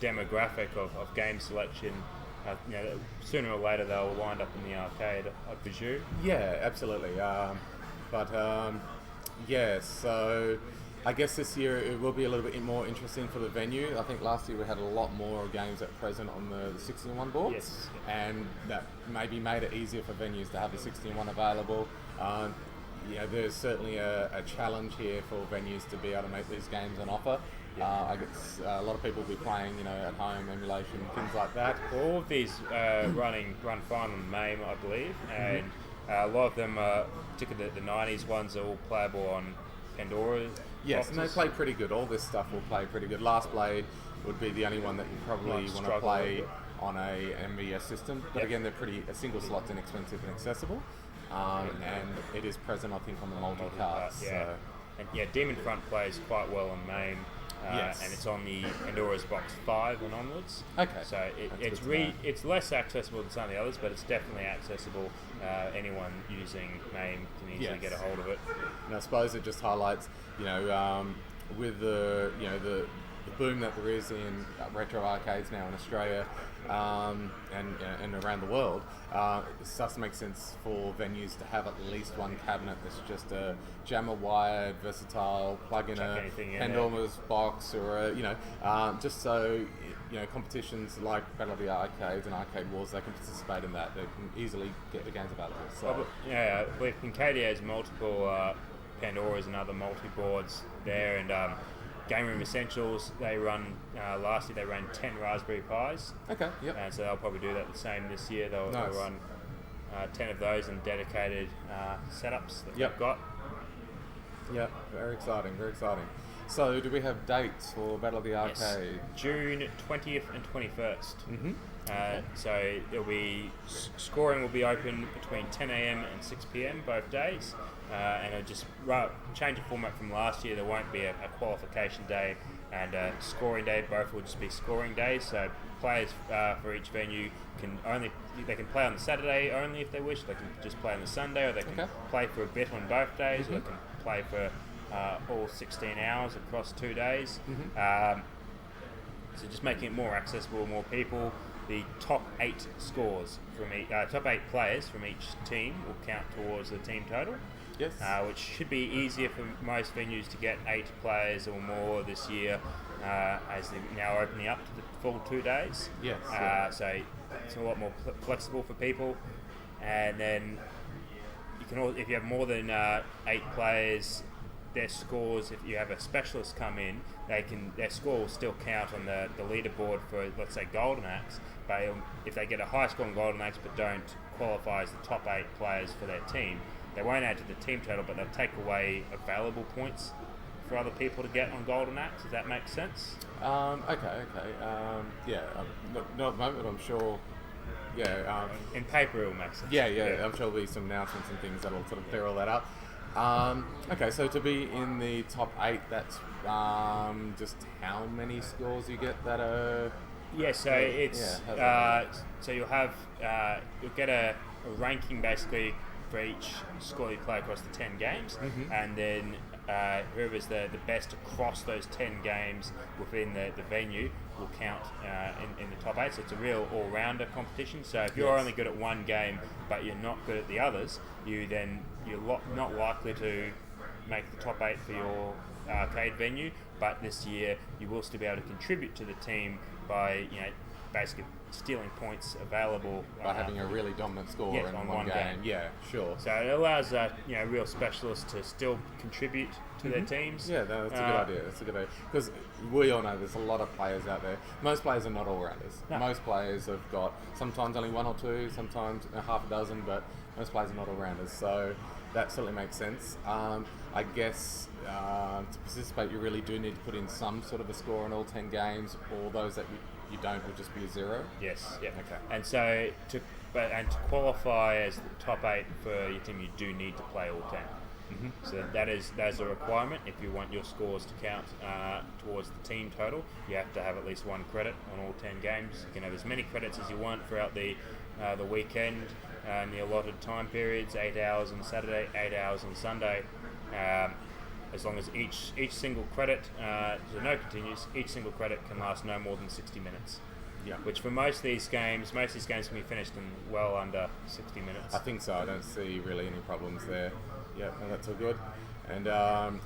Speaker 2: demographic of game selection. Sooner or later they'll wind up in the arcade, I presume.
Speaker 4: Yeah, absolutely. So I guess this year it will be a little bit more interesting for the venue. I think last year we had a lot more games at present on the 16-1 boards,
Speaker 2: Yes.
Speaker 4: and that maybe made it easier for venues to have the 16-1 available. There's certainly a challenge here for venues to be able to make these games an offer. I guess a lot of people will be playing, at home, emulation, things like that.
Speaker 2: All of these run fine on MAME, I believe, and a lot of them, particularly the 90s ones, are all playable on Pandora.
Speaker 4: Yes, and they
Speaker 2: boxes.
Speaker 4: play pretty good. All this stuff will play pretty good. Last Blade would be the only one that you probably
Speaker 2: Might
Speaker 4: want to
Speaker 2: struggle a
Speaker 4: play
Speaker 2: little
Speaker 4: on a MVS system. But
Speaker 2: Yep.
Speaker 4: again, they're a single slot's inexpensive and accessible. And it is present, I think, on the multi-cards.
Speaker 2: Yeah. And Demon Front plays quite well on MAME.
Speaker 4: Yes.
Speaker 2: And it's on the Pandora's Box 5 and onwards.
Speaker 4: Okay.
Speaker 2: So
Speaker 4: That's good to know.
Speaker 2: it's less accessible than some of the others, but it's definitely accessible. Anyone using MAME can easily
Speaker 4: Yes.
Speaker 2: get a hold of it.
Speaker 4: And I suppose it just highlights, with the boom that there is in retro arcades now in Australia and around the world, it starts to make sense for venues to have at least one cabinet that's just a jammer wired, versatile, plug in
Speaker 2: Chuck
Speaker 4: a
Speaker 2: anything in
Speaker 4: Pandora's box or just so competitions like Battle of the Arcades and Arcade Wars, they can participate in that. They can easily get the games available. So.
Speaker 2: I believe Kincadia has multiple Pandoras and other multi-boards there, and Game Room Essentials, they run, last year they ran 10 Raspberry Pis,
Speaker 4: Okay, yep.
Speaker 2: and so they'll probably do that the same this year. They'll
Speaker 4: Nice.
Speaker 2: run 10 of those in dedicated setups that
Speaker 4: Yep.
Speaker 2: they've got.
Speaker 4: Yeah, very exciting, very exciting. So, do we have dates for Battle of the
Speaker 2: Yes.
Speaker 4: Arcade?
Speaker 2: June 20th and 21st.
Speaker 4: Mm-hmm.
Speaker 2: So it'll be scoring will be open between 10 a.m. and 6 p.m. both days, and it'll just change the format from last year. There won't be a qualification day and a scoring day. Both will just be scoring days. So players for each venue can play on the Saturday only if they wish. They can just play on the Sunday, or they can play for a bit on both days, or they can play for all 16 hours across 2 days. So just making it more accessible, more people. The top 8 scores from top 8 players from each team will count towards the team total.
Speaker 4: Yes.
Speaker 2: Which should be easier for most venues to get 8 players or more this year, as they're now opening up to the full 2 days.
Speaker 4: Yes.
Speaker 2: So it's a lot more flexible for people, and then you can if you have more than 8 players, their scores, if you have a specialist come in, their score will still count on the leaderboard for, let's say, Golden Axe. But if they get a high score on Golden Axe but don't qualify as the top 8 players for their team, they won't add to the team total, but they'll take away available points for other people to get on Golden Axe. Does that make sense?
Speaker 4: Okay. Not at the moment, I'm sure. Yeah.
Speaker 2: In paper, it will make sense.
Speaker 4: Yeah. I'm sure there'll be some announcements and things that'll sort of clear all that up. Okay, so to be in the top 8, that's just how many scores you get that are...
Speaker 2: Yeah, so it's
Speaker 4: how's that
Speaker 2: so you'll get a ranking basically for each score you play across the 10 games, and then whoever's the best across those 10 games within the venue will count in the top 8. So it's a real all-rounder competition. So if you're only good at one game but you're not good at the others, you're not likely to make the top 8 for your arcade venue. But this year you will still be able to contribute to the team by basically stealing points available
Speaker 4: by having a really dominant score in
Speaker 2: on
Speaker 4: one game. Yeah, sure.
Speaker 2: So it allows real specialists to still contribute to their teams.
Speaker 4: Yeah, no, that's a good idea. That's a good idea. Because we all know there's a lot of players out there. Most players are not all-rounders.
Speaker 2: No.
Speaker 4: Most players have got sometimes only 1 or 2, sometimes half a dozen, but most players are not all-rounders. So that certainly makes sense. I guess to participate, you really do need to put in some sort of a score in all 10 games, or those that you don't will just be a 0.
Speaker 2: Yes. Yeah.
Speaker 4: Okay.
Speaker 2: And so and to qualify as the top 8 for your team, you do need to play all 10. So that's a requirement. If you want your scores to count towards the team total, you have to have at least 1 credit on all 10 games. You can have as many credits as you want throughout the weekend and the allotted time periods: 8 hours on Saturday, 8 hours on Sunday. As long as each single credit, so no continues, each single credit can last no more than 60 minutes.
Speaker 4: Yeah.
Speaker 2: Which for most of these games can be finished in well under 60 minutes.
Speaker 4: I think so. I don't see really any problems there. Yeah, no, that's all good. And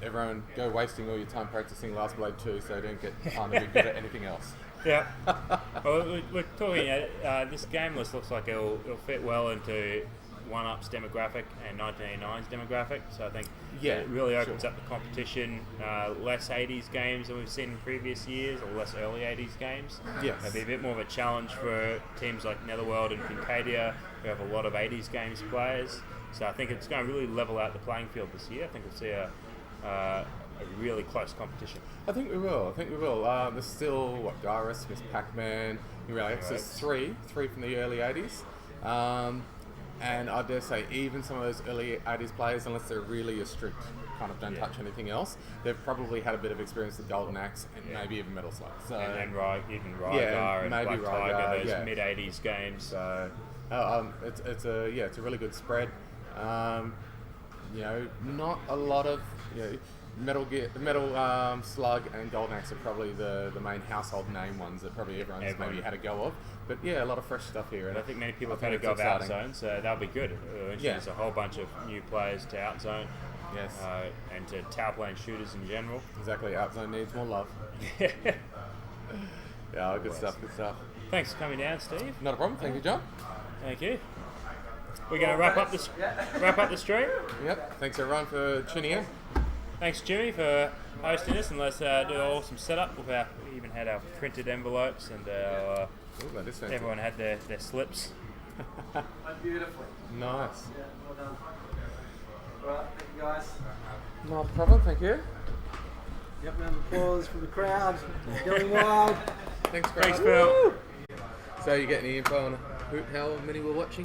Speaker 4: everyone, go wasting all your time practicing Last Blade 2 so don't get time to be good at anything else.
Speaker 2: Yeah. Well, we're talking. This game list looks like it'll fit well into 1UP's demographic and 1989's demographic. So I think it really opens up the competition. Less 80s games than we've seen in previous years, or less early 80s games.
Speaker 4: Yes.
Speaker 2: It'll be a bit more of a challenge for teams like Netherworld and Fincadia, who have a lot of 80s games players. So I think it's going to really level out the playing field this year. I think we'll see a really close competition.
Speaker 4: I think we will. There's still, Gyrus, Miss Pac-Man, New Relics. There's three from the early 80s. And I dare say, even some of those early 80s players, unless they're really a strict kind of don't touch anything else, they've probably had a bit of experience with Golden Axe and maybe even Metal Slug. So,
Speaker 2: and even Rygar and
Speaker 4: maybe
Speaker 2: Black Tiger,
Speaker 4: Rygar,
Speaker 2: those mid-80s games.
Speaker 4: So it's a really good spread. Not a lot of Metal Slug and Golden Axe are probably the main household name ones that probably everyone's maybe had a go of. But yeah, a lot of fresh stuff here.
Speaker 2: And I think many people have had a go of Outzone, so that'll be good. There's a whole bunch of new players to Outzone.
Speaker 4: Yes.
Speaker 2: And to tower plane shooters in general.
Speaker 4: Exactly, Outzone needs more love. Yeah, good stuff.
Speaker 2: Thanks for coming down, Steve.
Speaker 4: Not a problem. Thank you, John.
Speaker 2: Thank you. We're going to wrap up the stream.
Speaker 4: Yep. Thanks everyone for tuning in.
Speaker 2: Thanks, Jimmy, for hosting us, and let's do an awesome setup. We even had our printed envelopes, and everyone had their slips.
Speaker 3: Beautifully.
Speaker 4: Nice.
Speaker 3: Yeah, well done. Right, thank you guys.
Speaker 4: No problem. Thank you.
Speaker 1: Yep, round of applause from the crowd. Going wild.
Speaker 4: Thanks,
Speaker 2: Thanks, Phil.
Speaker 4: So you get any info on how many we're watching?